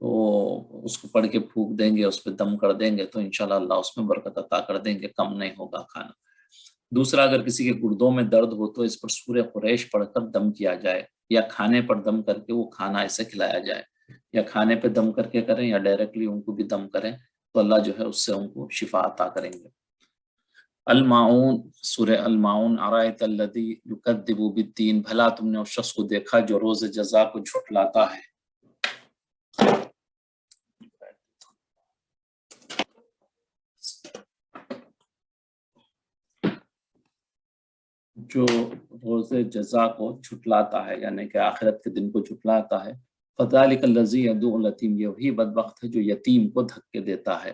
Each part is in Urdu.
تو اس کو پڑھ کے پھونک دیں گے، اس پہ دم کر دیں گے تو انشاءاللہ اللہ اس میں برکت عطا کر دیں گے، کم نہیں ہوگا کھانا۔ دوسرا، اگر کسی کے گردوں میں درد ہو تو اس پر سورہ قریش پڑھ کر دم کیا جائے، یا کھانے پر دم کر کے وہ کھانا ایسے کھلایا جائے، یا کھانے پہ دم کر کے کریں یا ڈائریکٹلی ان کو بھی دم کریں تو اللہ جو ہے اس سے ان کو شفا عطا کریں گے۔ الماعون، سورہ الماعون، ارائیت الذی یکذب بالدین، بھلا تم نے اس شخص کو دیکھا جو روز جزا کو جھٹلاتا ہے۔ جو روز جزا کو جھٹلاتا ہے، یعنی کہ آخرت کے دن کو جھٹلاتا ہے۔ فذلک الذی یدعو الیتیم، یہ وہی بدبخت ہے جو یتیم کو دھکے دیتا ہے۔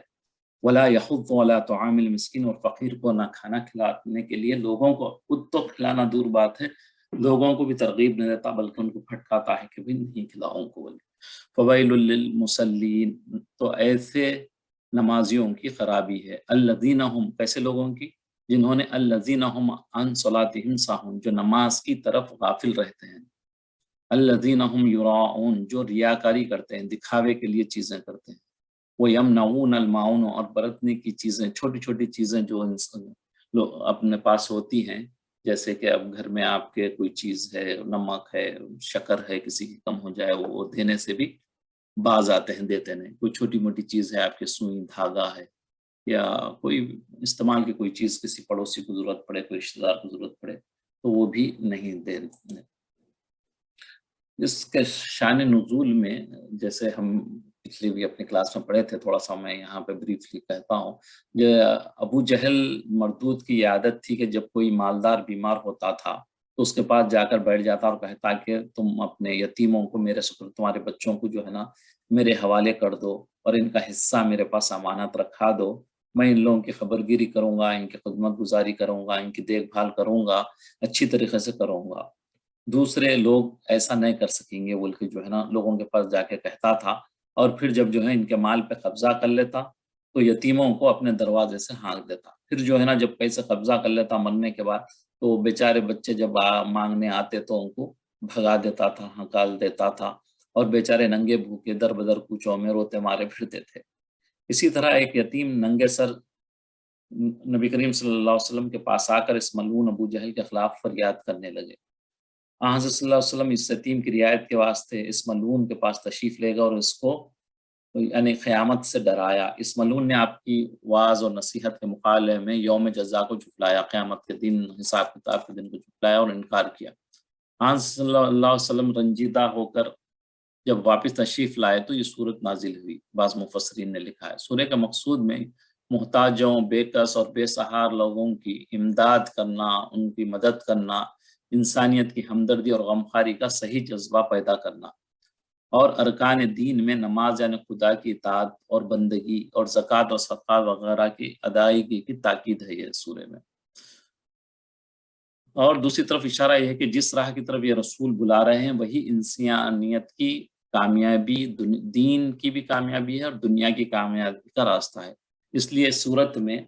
ولا یحض علی طعام المسکین، اور فقیر کو نہ کھانا کھلانے کے لیے لوگوں کو، خود تو کھلانا دور بات ہے، لوگوں کو بھی ترغیب نہیں دیتا بلکہ ان کو پھٹکاتا ہے کہ بھی نہیں کھلاؤ ان کو۔ فویل للمصلین، تو ایسے نمازیوں کی خرابی ہے، الذین ہم، کیسے لوگوں کی، جنہوں نے الذین ہم عن صلاتہم ساہون، جو نماز کی طرف غافل رہتے ہیں، الذین ہم یراؤون، جو ریاکاری کرتے ہیں، دکھاوے کے لیے چیزیں کرتے ہیں، وہ یمنعون الماعون، اور برتنے کی چیزیں، چھوٹی چھوٹی چیزیں جو انسان اپنے پاس ہوتی ہیں، جیسے کہ اب گھر میں آپ کے کوئی چیز ہے، نمک ہے، شکر ہے، کسی کی کم ہو جائے وہ دینے سے بھی باز آتے ہیں، دیتے نہیں۔ کوئی چھوٹی موٹی چیز ہے، آپ کے سوئی دھاگا ہے، یا کوئی استعمال کی کوئی چیز کسی پڑوسی کو ضرورت پڑے، کوئی رشتہ دار کو ضرورت پڑے تو وہ بھی نہیں دے۔ اس کے شان نزول میں، جیسے ہم پچھلی بھی اپنی کلاس میں پڑھے تھے، تھوڑا سا میں یہاں پہ بریفلی کہتا ہوں، جو ابو جہل مردود کی عادت تھی کہ جب کوئی مالدار بیمار ہوتا تھا تو اس کے پاس جا کر بیٹھ جاتا اور کہتا کہ تم اپنے یتیموں کو میرے سپرد، تمہارے بچوں کو جو ہے نا میرے حوالے کر دو، اور ان کا حصہ میرے پاس امانت رکھا دو، میں ان لوگوں کی خبر گیری کروں گا، ان کی خدمت گزاری کروں گا، ان کی دیکھ بھال کروں گا، اچھی طریقے سے کروں گا، دوسرے لوگ ایسا نہیں کر سکیں گے بول کے جو ہے نا لوگوں کے پاس جا کے کہتا تھا، اور پھر جب جو ہے ان کے مال پہ قبضہ کر لیتا تو یتیموں کو اپنے دروازے سے ہانک دیتا، پھر جو ہے نا جب پیسے قبضہ کر لیتا مرنے کے بعد تو بیچارے بچے جب مانگنے آتے تو ان کو بھگا دیتا تھا، ہکال دیتا تھا، اور بیچارے ننگے بھوکے در بدر کوچوں میں روتے مارے پھرتے تھے۔ اسی طرح ایک یتیم ننگے سر نبی کریم صلی اللہ علیہ وسلم کے پاس آ کر اس ملعون ابو جہل کے خلاف فریاد کرنے لگے۔ حضرت صلی اللہ علیہ وسلم اس یتیم کی رعایت کے واسطے اس ملعون کے پاس تشریف لے گا اور اس کو یعنی قیامت سے ڈرایا۔ اس ملعون نے آپ کی وعظ اور نصیحت کے مقابلے میں یوم جزا کو جھٹلایا، قیامت کے دن، حساب کتاب کے دن کو جھٹلایا اور انکار کیا۔ حضرت صلی اللہ علیہ وسلم رنجیدہ ہو کر جب واپس تشریف لائے تو یہ صورت نازل ہوئی۔ بعض مفسرین نے لکھا ہے سورہ کا مقصود میں محتاجوں، بے کس اور بے سہار لوگوں کی امداد کرنا، ان کی مدد کرنا، انسانیت کی ہمدردی اور غمخواری کا صحیح جذبہ پیدا کرنا، اور ارکان دین میں نماز یعنی خدا کی اطاعت اور بندگی اور زکوٰۃ اور صدقات وغیرہ کی ادائیگی کی تاکید ہے یہ سورہ میں۔ اور دوسری طرف اشارہ یہ ہے کہ جس راہ کی طرف یہ رسول بلا رہے ہیں وہی انسانیت کی کامیابی، دین کی بھی کامیابی ہے اور دنیا کی کامیابی کا راستہ ہے۔ اس لیے صورت میں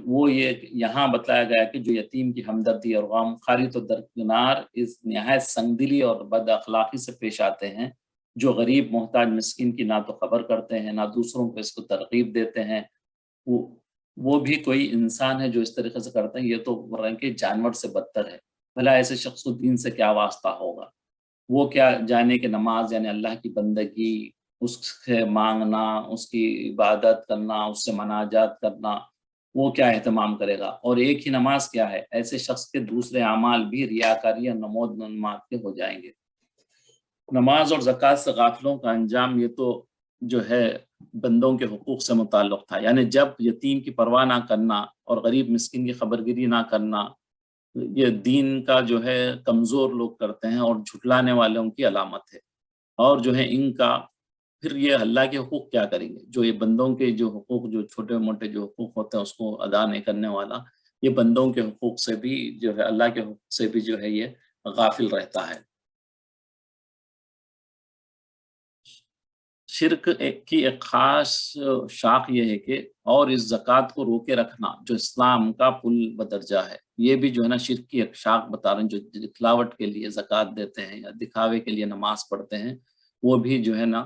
وہ یہ یہاں بتلایا گیا کہ جو یتیم کی ہمدردی اور غمخواری تو درکنار اس نہایت سنگدلی اور بد اخلاقی سے پیش آتے ہیں، جو غریب محتاج مسکین کی نہ تو خبر کرتے ہیں نہ دوسروں کو اس کو ترغیب دیتے ہیں، وہ بھی کوئی انسان ہے جو اس طریقے سے کرتے ہیں، یہ تو ورنہ کہ جانور سے بدتر ہے۔ بھلا ایسے شخص کو دین سے کیا واسطہ ہوگا؟ وہ کیا جانے کہ نماز یعنی اللہ کی بندگی، اس سے مانگنا، اس کی عبادت کرنا، اس سے مناجات کرنا، وہ کیا اہتمام کرے گا؟ اور ایک ہی نماز کیا ہے، ایسے شخص کے دوسرے اعمال بھی ریاکاری اور نمود نماد کے ہو جائیں گے۔ نماز اور زکوٰۃ سے غافلوں کا انجام یہ تو جو ہے بندوں کے حقوق سے متعلق تھا، یعنی جب یتیم کی پرواہ نہ کرنا اور غریب مسکین کی خبرگیری نہ کرنا یہ دین کا جو ہے کمزور لوگ کرتے ہیں اور جھٹلانے والوں کی علامت ہے۔ اور جو ہے ان کا پھر یہ اللہ کے حقوق کیا کریں گے؟ جو یہ بندوں کے جو حقوق، جو چھوٹے موٹے جو حقوق ہوتے ہیں اس کو ادا نہیں کرنے والا، یہ بندوں کے حقوق سے بھی جو ہے، اللہ کے حقوق سے بھی جو ہے یہ غافل رہتا ہے۔ شرک کی ایک خاص شاخ یہ ہے کہ اور اس زکوٰۃ کو روکے رکھنا جو اسلام کا پل بدرجہ ہے، یہ بھی جو ہے نا شرک کی ایک شاخ بتا رہے ہیں۔ جو دکھلاوٹ کے لیے زکوٰۃ دیتے ہیں یا دکھاوے کے لیے نماز پڑھتے ہیں وہ بھی جو ہے نا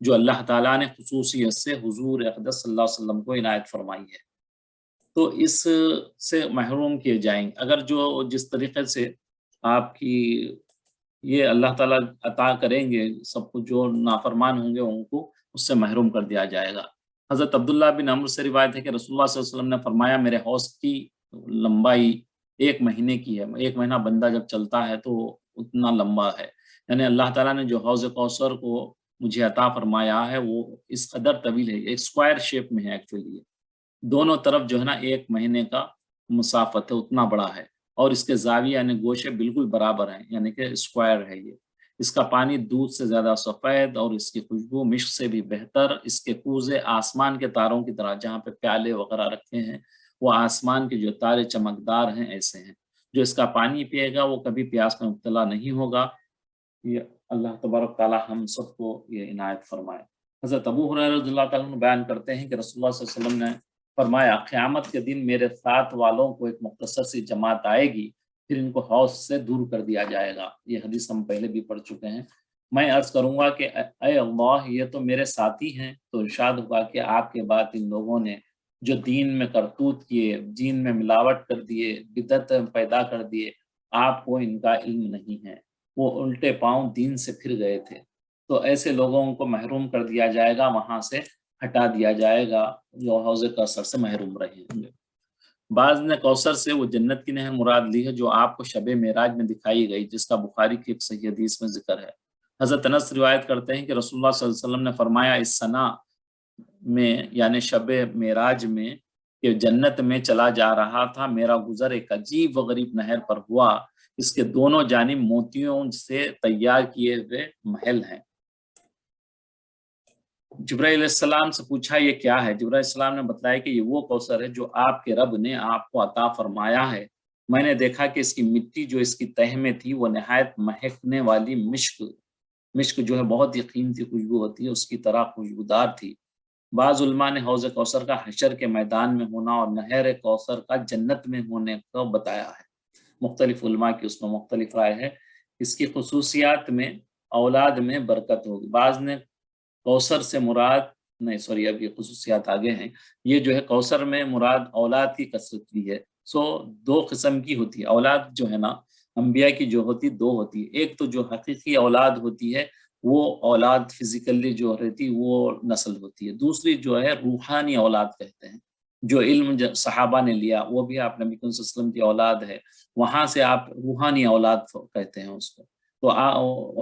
جو اللہ تعالیٰ نے خصوصیت سے حضور اقدس صلی اللہ علیہ وسلم کو عنایت فرمائی ہے، تو اس سے محروم کیے جائیں گے۔ اگر جو جس طریقے سے آپ کی یہ اللہ تعالیٰ عطا کریں گے سب کو، جو نافرمان ہوں گے ان کو اس سے محروم کر دیا جائے گا۔ حضرت عبداللہ بن عمرو سے روایت ہے کہ رسول اللہ صلی اللہ علیہ وسلم نے فرمایا، میرے حوض کی لمبائی 1 مہینے کی ہے، 1 مہینہ بندہ جب چلتا ہے تو اتنا لمبا ہے، یعنی اللہ تعالیٰ نے جو حوض کوثر کو مجھے عطا فرمایا ہے وہ اس قدر طویل ہے، ایک اسکوائر شیپ میں ہے ایکچولی، دونوں طرف جو ہے نا 1 مہینے کا مسافت ہے، اتنا بڑا ہے، اور اس کے زاویہ یعنی گوشے بالکل برابر ہیں، یعنی کہ اسکوائر ہے یہ۔ اس کا پانی دودھ سے زیادہ سفید اور اس کی خوشبو مشک سے بھی بہتر، اس کے کوزے آسمان کے تاروں کی طرح، جہاں پہ پیالے وغیرہ رکھے ہیں وہ آسمان کے جو تارے چمکدار ہیں ایسے ہیں، جو اس کا پانی پیے گا وہ کبھی پیاس میں مبتلا نہیں ہوگا۔ یہ اللہ تبارک تعالیٰ ہم سب کو یہ عنایت فرمائے۔ حضرت ابو ہریرہ رضی اللہ تعالیٰ عنہ بیان کرتے ہیں کہ رسول اللہ صلی اللہ علیہ وسلم نے فرمایا، قیامت کے دن میرے ساتھ والوں کو ایک مختصر سی جماعت آئے گی، پھر ان کو حوض سے دور کر دیا جائے گا۔ یہ حدیث ہم پہلے بھی پڑھ چکے ہیں۔ میں عرض کروں گا کہ اے اللہ، یہ تو میرے ساتھی ہیں، تو ارشاد ہوگا کہ آپ کے بعد ان لوگوں نے جو دین میں کرتوت کیے، دین میں ملاوٹ کر دیے، بدعت پیدا کر دیے، آپ کو ان کا علم نہیں ہے، وہ الٹے پاؤں دین سے پھر گئے تھے، تو ایسے لوگوں کو محروم کر دیا جائے گا، وہاں سے ہٹا دیا جائے گا جو حوض کوثر سے محروم رہے ہوں گے۔ بعض نے کوثر سے وہ جنت کی نہر مراد لی ہے جو آپ کو شب معراج میں دکھائی گئی، جس کا بخاری کی ایک صحیح حدیث میں ذکر ہے۔ حضرت انس روایت کرتے ہیں کہ رسول اللہ صلی اللہ علیہ وسلم نے فرمایا، اس سنا میں یعنی شب معراج میں کہ جنت میں چلا جا رہا تھا، میرا گزر ایک عجیب و غریب نہر پر ہوا، اس کے دونوں جانب موتیوں سے تیار کیے ہوئے محل ہیں۔ جبرائیل علیہ السلام سے پوچھا یہ کیا ہے؟ جبرائیل علیہ السلام نے بتلایا کہ یہ وہ کوثر ہے جو آپ کے رب نے آپ کو عطا فرمایا ہے۔ میں نے دیکھا کہ اس کی مٹی جو اس کی تہ میں تھی وہ نہایت مہکنے والی مشک جو ہے بہت ہی قیمتی خوشبو ہوتی ہے، اس کی طرح خوشبودار تھی۔ بعض علماء نے حوض کوثر کا حشر کے میدان میں ہونا اور نہر کوثر کا جنت میں ہونے کو بتایا ہے۔ مختلف علماء کی اس میں مختلف رائے ہے۔ اس کی خصوصیات میں اولاد میں برکت ہوگی۔ بعض نے کوثر سے مراد نہیں سوری اب یہ خصوصیات آگے ہیں، یہ جو ہے کوثر میں مراد اولاد کی کثرت بھی ہے۔ 2 قسم کی ہوتی ہے اولاد جو ہے نا، انبیاء کی جو ہوتی 2 ہوتی ہے، ایک تو جو حقیقی اولاد ہوتی ہے وہ اولاد فزیکلی جو رہتی وہ نسل ہوتی ہے، دوسری جو ہے روحانی اولاد کہتے ہیں، جو علم صحابہ نے لیا وہ بھی آپ نبی صلی اللہ علیہ وسلم کی اولاد ہے، وہاں سے آپ روحانی اولاد کہتے ہیں اس کو۔ تو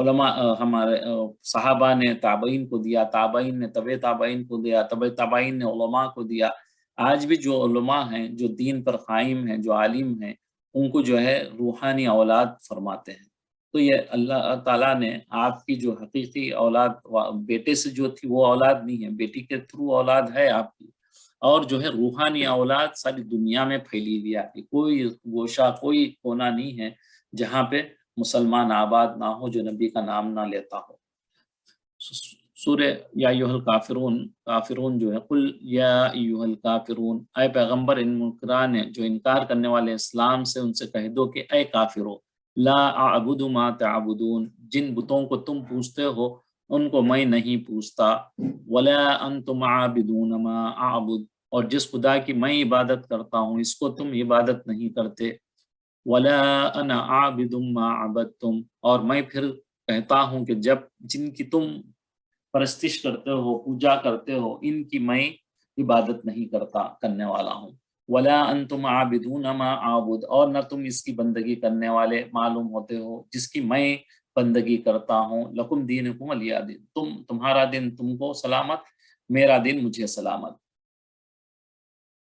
علماء ہمارے صحابہ نے تابعین کو دیا، تابعین نے تبع تابعین کو دیا، تبع تابعین نے علماء کو دیا۔ آج بھی جو علماء ہیں، جو دین پر قائم ہیں، جو عالم ہیں، ان کو جو ہے روحانی اولاد فرماتے ہیں۔ تو یہ اللہ تعالیٰ نے آپ کی جو حقیقی اولاد بیٹے سے جو تھی وہ اولاد نہیں ہے، بیٹی کے تھرو اولاد ہے آپ کی، اور جو ہے روحانی اولاد ساری دنیا میں پھیلی ہوئی ہے آپ کی، کوئی گوشہ کوئی کونا نہیں ہے جہاں پہ مسلمان آباد نہ ہو جو نبی کا نام نہ لیتا ہو۔ سورہ یا ایھا الکافرون، کافرون جو ہے، قل یا ایھا الکافرون، اے پیغمبر ان منکران جو انکار کرنے والے اسلام سے، ان سے کہہ دو کہ اے کافرو، لا اعبد ما تعبدون، جن بتوں کو تم پوجتے ہو ان کو میں نہیں پوجتا، ولا انتم عابدون ما اعبد، اور جس خدا کی میں عبادت کرتا ہوں اس کو تم عبادت نہیں کرتے، ولا انا عابد ما عبدتم، اور میں پھر کہتا ہوں کہ جن کی تم پرستش کرتے ہو، پوجا کرتے ہو، ان کی میں عبادت نہیں کرنے والا ہوں، ولا انتم عابدون ما اعبد، اور نہ تم اس کی بندگی کرنے والے معلوم ہوتے ہو جس کی میں بندگی کرتا ہوں، لکم دینکم ولی دین، تمہارا دن تم کو سلامت، میرا دن مجھے سلامت۔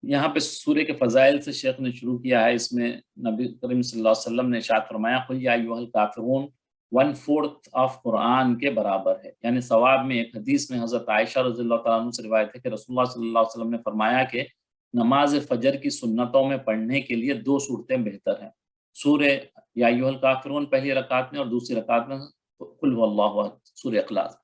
یہاں پہ سورہ کے فضائل سے شیخ نے شروع کیا ہے، اس میں نبی کریم صلی اللہ علیہ وسلم نے ارشاد فرمایا، قل یا ایھا الکافرون 1/4 آف قرآن کے برابر ہے، یعنی ثواب میں۔ ایک حدیث میں حضرت عائشہ رضی اللہ تعالیٰ عنہ سے روایت ہے کہ رسول اللہ صلی اللہ علیہ وسلم نے فرمایا کہ نماز فجر کی سنتوں میں پڑھنے کے لیے 2 صورتیں بہتر ہیں، سورہ یا ایھا الکافرون پہلی رکعت میں، اور دوسری رکعت میں قل هو اللہ احد، سورہ اخلاص۔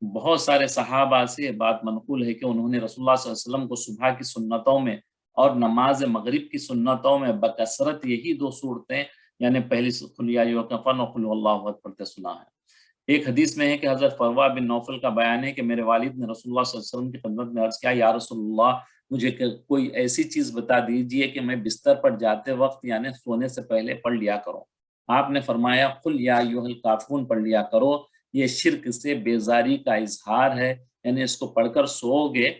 بہت سارے صحابہ سے یہ بات منقول ہے کہ انہوں نے رسول اللہ صلی اللہ علیہ وسلم کو صبح کی سنتوں میں اور نماز مغرب کی سنتوں میں بکثرت یہی 2 صورتیں، یعنی پہلی قل یا ایھا الکافرون اور قل هو اللہ احد پڑھتے سنا ہے۔ ایک حدیث میں ہے کہ حضرت فروا بن نوفل کا بیان ہے کہ میرے والد نے رسول اللہ صلی اللہ علیہ وسلم کی خدمت میں عرض کیا، یا رسول اللہ مجھے کوئی ایسی چیز بتا دیجئے کہ میں بستر پر جاتے وقت یعنی سونے سے پہلے پڑھ لیا کروں۔ آپ نے فرمایا قل یا ایھا الکافرون پڑھ لیا کرو، یہ شرک سے بیزاری کا اظہار ہے، یعنی اس کو پڑھ کر سو گے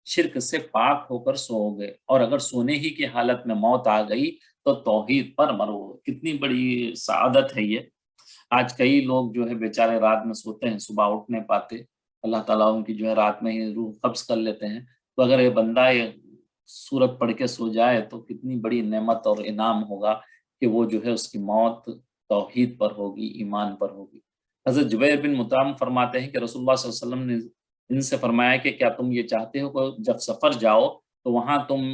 شرک سے پاک ہو کر سو گے، اور اگر سونے ہی کی حالت میں موت آ گئی تو توحید پر مرو۔ کتنی بڑی سعادت ہے یہ۔ آج کئی لوگ جو ہے بیچارے رات میں سوتے ہیں، صبح اٹھ نہیں پاتے، اللہ تعالیٰ ان کی جو ہے رات میں ہی روح قبض کر لیتے ہیں۔ تو اگر یہ بندہ یہ سورت پڑھ کے سو جائے تو کتنی بڑی نعمت اور انعام ہوگا کہ وہ جو ہے اس کی موت توحید پر ہوگی، ایمان پر ہوگی۔ حضرت جبیر بن مطعم فرماتے ہیں کہ رسول اللہ صلی اللہ علیہ وسلم نے ان سے فرمایا کہ کیا تم یہ چاہتے ہو کہ جب سفر جاؤ تو وہاں تم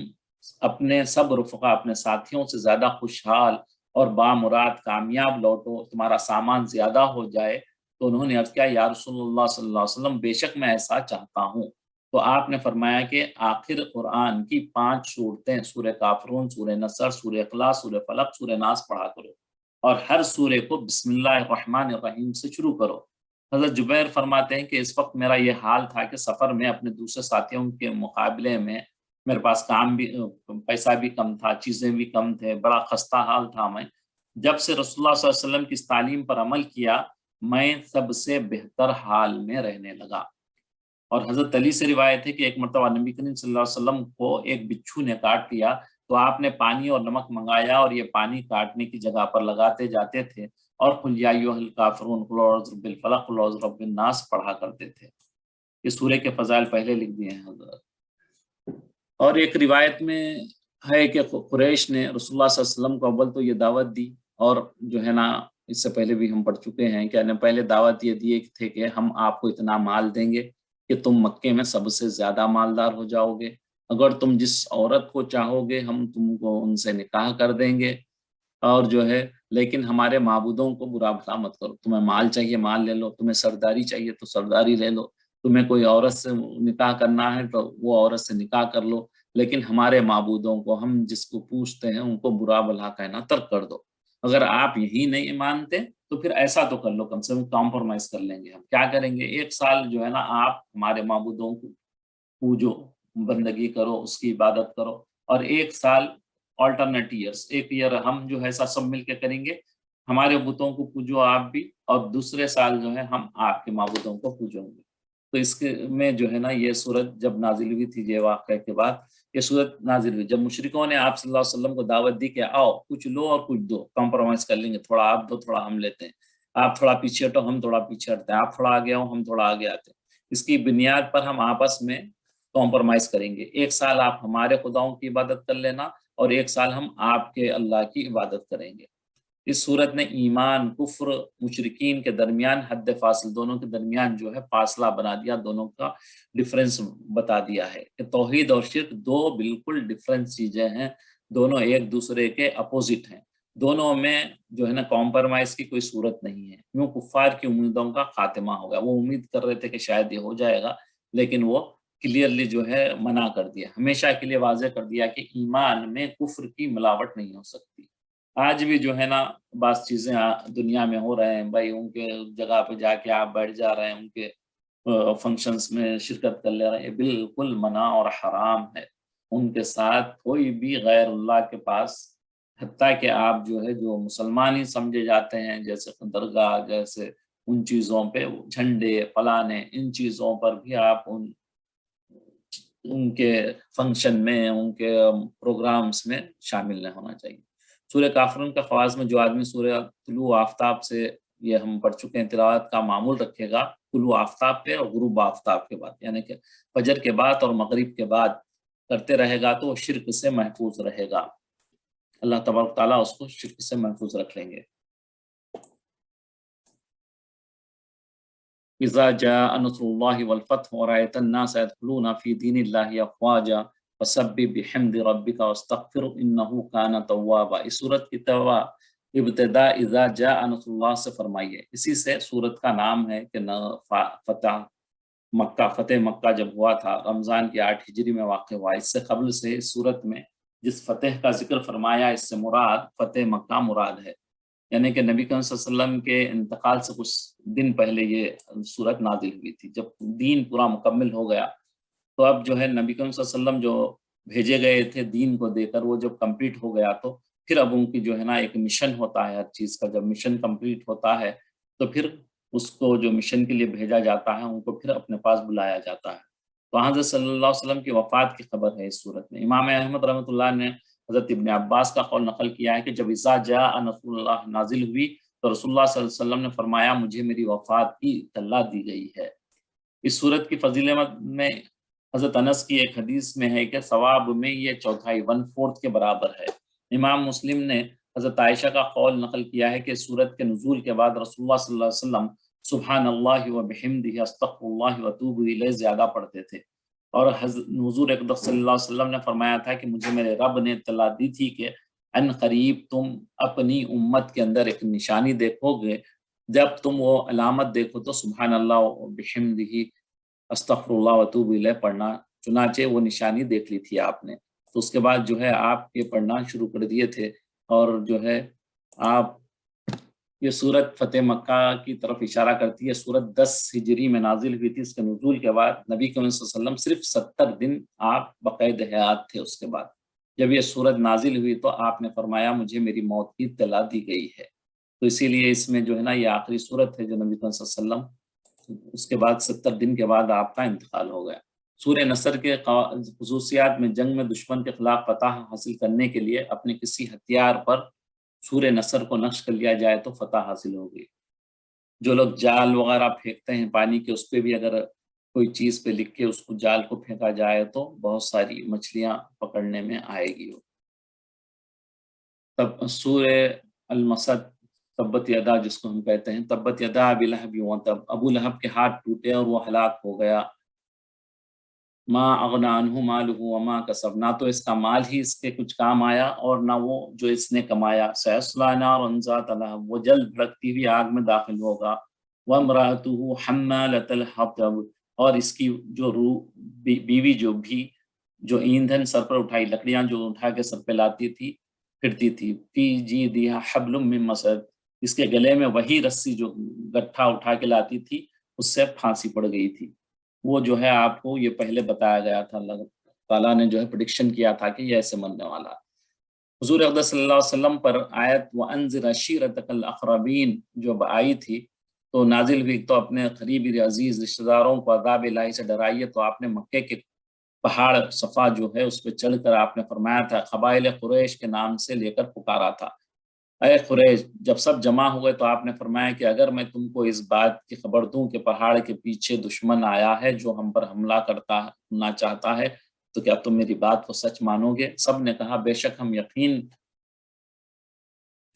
اپنے سب رفقا، اپنے ساتھیوں سے زیادہ خوشحال اور بامراد کامیاب لوٹو، تمہارا سامان زیادہ ہو جائے؟ تو انہوں نے عرض کیا، یا رسول اللہ صلی اللہ علیہ وسلم بے شک میں ایسا چاہتا ہوں۔ تو آپ نے فرمایا کہ آخر قرآن کی 5 صورتیں، سورہ کافرون، سورہ نصر، سورہ اخلاص، سورہ فلق، سورہ ناس پڑھا کرو، اور ہر سورے کو بسم اللہ الرحمن الرحیم سے شروع کرو۔ حضرت جبیر فرماتے ہیں کہ اس وقت میرا یہ حال تھا کہ سفر میں اپنے دوسرے ساتھیوں کے مقابلے میں میرے پاس کام بھی، پیسہ بھی کم تھا، چیزیں بھی کم تھے، بڑا خستہ حال تھا میں۔ جب سے رسول اللہ صلی اللہ علیہ وسلم کی اس تعلیم پر عمل کیا، میں سب سے بہتر حال میں رہنے لگا۔ اور حضرت علی سے روایت ہے کہ ایک مرتبہ نبی کریم صلی اللہ علیہ وسلم کو ایک بچھو نے کاٹ لیا، تو آپ نے پانی اور نمک منگایا اور یہ پانی کاٹنے کی جگہ پر لگاتے جاتے تھے اور قل یا ایھا الکافرون، قل اعوذ برب الفلق، قل اعوذ برب الناس پڑھا کرتے تھے۔ اس سورے کے فضائل پہلے لکھ دیے ہیں حضرت۔ اور ایک روایت میں ہے کہ قریش نے رسول اللہ صلی اللہ علیہ وسلم کو اول تو یہ دعوت دی، اور جو ہے نا اس سے پہلے بھی ہم پڑھ چکے ہیں کہ پہلے دعوت یہ دیے تھے کہ ہم آپ کو اتنا مال دیں گے کہ تم مکے میں سب سے زیادہ مالدار ہو جاؤ گے، اگر تم جس عورت کو چاہو گے ہم تم کو ان سے نکاح کر دیں گے، اور جو ہے لیکن ہمارے معبودوں کو برا بھلا مت کرو، تمہیں مال چاہیے مال لے لو، تمہیں سرداری چاہیے تو سرداری لے لو، تمہیں کوئی عورت سے نکاح کرنا ہے تو وہ عورت سے نکاح کر لو، لیکن ہمارے معبودوں کو، ہم جس کو پوچھتے ہیں ان کو برا بھلا کہنا ترک کر دو۔ اگر آپ یہی نہیں مانتے تو پھر ایسا تو کر لو، کم سے کم کمپرومائز کر لیں گے، ہم کیا کریں گے، 1 سال جو ہے نا آپ ہمارے معبودوں کو پوجو، بندگی کرو، اس کی عبادت کرو، اور 1 سال آلٹرنیٹ ایئرس، 1 ایئر ہم جو ہے سب مل کے کریں گے، ہمارے بتوں کو پوجو آپ بھی، اور دوسرے سال جو ہے ہم آپ کے معبودوں کو پوجیں گے۔ تو اس کے میں جو ہے نا یہ صورت جب نازل ہوئی تھی، یہ واقعے کے بعد یہ صورت نازل ہوئی، جب مشرکوں نے آپ صلی اللہ علیہ وسلم کو دعوت دی کہ آؤ کچھ لو اور کچھ دو، کمپرومائز کر لیں گے، تھوڑا آپ دو تھوڑا ہم لیتے ہیں، آپ تھوڑا پیچھے ہٹو ہم تھوڑا پیچھے ہٹتے ہیں، آپ تھوڑا آگے آؤ ہم تھوڑا آگے آتے ہیں، اس کی بنیاد پر ہم آپس میں کمپرومائز کریں گے، 1 سال آپ ہمارے خداؤں کی عبادت کر لینا اور 1 سال ہم آپ کے اللہ کی عبادت کریں گے۔ اس صورت نے ایمان، کفر، مشرکین کے درمیان حد فاصل، دونوں کے درمیان جو ہے فاصلہ بنا دیا، دونوں کا ڈفرنس بتا دیا ہے کہ توحید اور شرک 2 بالکل ڈفرنس چیزیں ہیں، دونوں ایک دوسرے کے اپوزٹ ہیں، دونوں میں جو ہے نا کمپرومائز کی کوئی صورت نہیں ہے۔ یوں کفار کی امیدوں کا خاتمہ ہو گیا، وہ امید کر رہے تھے کہ شاید یہ ہو جائے گا، لیکن وہ کلیئرلی جو ہے منع کر دیا، ہمیشہ کے لیے واضح کر دیا کہ ایمان میں کفر کی ملاوٹ نہیں ہو سکتی۔ آج بھی جو ہے نا بعض چیزیں دنیا میں ہو رہے ہیں، بھائی ان کے جگہ پہ جا کے آپ بیٹھ جا رہے ہیں، ان کے فنکشنز میں شرکت کر لے رہے ہیں، یہ بالکل منع اور حرام ہے۔ ان کے ساتھ کوئی بھی غیر اللہ کے پاس، حتیٰ کہ آپ جو ہے جو مسلمان ہی سمجھے جاتے ہیں، جیسے درگاہ، جیسے ان چیزوں پہ جھنڈے پلانے، ان چیزوں پر بھی آپ ان کے فنکشن میں، ان کے پروگرامز میں شامل نہیں ہونا چاہیے۔ سورہ کافرون کا خواص میں جو آدمی سورہ طلوع آفتاب سے، یہ ہم پڑھ چکے ہیں، تلاوت کا معمول رکھے گا طلوع آفتاب پہ اور غروب آفتاب کے بعد، یعنی کہ فجر کے بعد اور مغرب کے بعد کرتے رہے گا تو وہ شرک سے محفوظ رہے گا، اللہ تبارک تعالیٰ اس کو شرک سے محفوظ رکھ لیں گے۔ اذا جاء نصر الله والفتح ورأيت الناس يدخلون في دين الله افواجا فسبح بحمد ربك واستغفر انه كان توابا۔ اس سورت کی ابتدا اذا جاء نصر اللہ سے فرمائی ہے، اسی سے سورت کا نام ہے کہ فتح مکہ جب ہوا تھا، رمضان کی 8 ہجری میں واقع ہوا۔ اس سے قبل سے اس سورت میں جس فتح کا ذکر فرمایا، اس سے مراد فتح مکہ مراد ہے، یعنی کہ نبی کریم صلی اللہ علیہ وسلم کے انتقال سے کچھ دن پہلے یہ صورت نازل ہوئی تھی. جب دین پورا مکمل ہو گیا تو اب جو ہے نبی کریم صلی اللہ علیہ وسلم جو بھیجے گئے تھے دین کو دے کر، وہ جب کمپلیٹ ہو گیا تو پھر اب ان کی جو ہے نا ایک مشن ہوتا ہے ہر چیز کا. جب مشن کمپلیٹ ہوتا ہے تو پھر اس کو جو مشن کے لیے بھیجا جاتا ہے ان کو پھر اپنے پاس بلایا جاتا ہے. تو حضرت صلی اللہ علیہ وسلم کی وفات کی خبر ہے اس صورت میں. امام احمد رحمۃ اللہ نے حضرت ابن عباس کا قول نقل کیا ہے کہ جب اذا جاء نصر اللہ نازل ہوئی تو رسول اللہ صلی اللہ علیہ وسلم نے فرمایا مجھے میری وفات کی اطلاع دی گئی ہے. اس صورت کی فضیلت میں حضرت انس کی ایک حدیث میں ہے کہ ثواب میں یہ چوتھائی 1/4 کے برابر ہے. امام مسلم نے حضرت عائشہ کا قول نقل کیا ہے کہ سورت کے نزول کے بعد رسول اللہ صلی اللہ علیہ وسلم سبحان اللہ و بحمدہ استغفر اللہ و اتوب الیہ زیادہ پڑھتے تھے. اور حضور اقدس صلی اللہ علیہ وسلم نے فرمایا تھا کہ مجھے میرے رب نے اطلاع دی تھی کہ ان قریب تم اپنی امت کے اندر ایک نشانی دیکھو گے، جب تم وہ علامت دیکھو تو سبحان اللہ و بحمدہ استغفر اللہ و اتوب الیہ پڑھنا. چنانچہ وہ نشانی دیکھ لی تھی آپ نے، تو اس کے بعد جو ہے آپ یہ پڑھنا شروع کر دیے تھے. اور جو ہے آپ یہ سورت فتح مکہ کی طرف اشارہ کرتی ہے. سورت 10 ہجری میں نازل ہوئی تھی. اس کے نزول کے بعد نبی کریم صلی اللہ علیہ وسلم صرف 70 دن آپ بقید حیات تھے. اس کے بعد جب یہ سورت نازل ہوئی تو آپ نے فرمایا مجھے میری موت کی اطلاع دی گئی ہے. تو اسی لیے اس میں جو ہے نا یہ آخری سورت ہے جو نبی کریم صلی اللہ علیہ وسلم اس کے بعد 70 دن کے بعد آپ کا انتقال ہو گیا. سورہ نصر کے خصوصیات میں جنگ میں دشمن کے خلاف فتح حاصل کرنے کے لیے اپنے کسی ہتھیار پر سورہ نصر کو نقش کر لیا جائے تو فتح حاصل ہوگی. جو لوگ جال وغیرہ پھینکتے ہیں پانی کے، اس پہ بھی اگر کوئی چیز پہ لکھ کے اس کو جال کو پھینکا جائے تو بہت ساری مچھلیاں پکڑنے میں آئے گی. تب سورہ المسد تبت یدا جس کو ہم کہتے ہیں، تبت یدا ابی لہب وتب، ابو لہب کے ہاتھ ٹوٹے اور وہ ہلاک ہو گیا. ما اغنی عنہ مالہ وما کسب، نہ تو اس کا مال ہی اس کے کچھ کام آیا اور نہ وہ جو اس نے کمایا. سیصلی نارا ذات لہب، وہ جل بھڑکتی ہوئی آگ میں داخل ہوگا. وامرأتہ حمالۃ الحطب، اور اس کی جو بیوی جو بھی جو ایندھن سر پر اٹھائی، لکڑیاں جو اٹھا کے سر پہ لاتی تھی پھرتی تھی. فی جیدہا حبل من مسد، اس کے گلے میں وہی رسی جو گٹھا اٹھا کے لاتی تھی اس سے پھانسی پڑ گئی تھی. وہ جو ہے آپ کو یہ پہلے بتایا گیا تھا، اللہ تعالیٰ نے جو ہے پریڈکشن کیا تھا کہ یہ ایسے مرنے والا. حضور اقدس صلی اللہ علیہ وسلم پر آیت وَأَنذِرْ عَشِيرَتَكَ الْأَقْرَبِينَ جو آئی تھی تو نازل ہوئی تو اپنے قریبی عزیز رشتہ داروں کو عذاب الہی سے ڈرائیے. تو آپ نے مکے کے پہاڑ صفا جو ہے اس پہ چڑھ کر آپ نے فرمایا تھا، قبائل قریش کے نام سے لے کر پکارا تھا، اے قریش. جب سب جمع ہوئے تو آپ نے فرمایا کہ اگر میں تم کو اس بات کی خبر دوں کہ پہاڑ کے پیچھے دشمن آیا ہے جو ہم پر حملہ کرنا چاہتا ہے تو کیا تم میری بات کو سچ مانو گے؟ سب نے کہا بے شک ہم یقین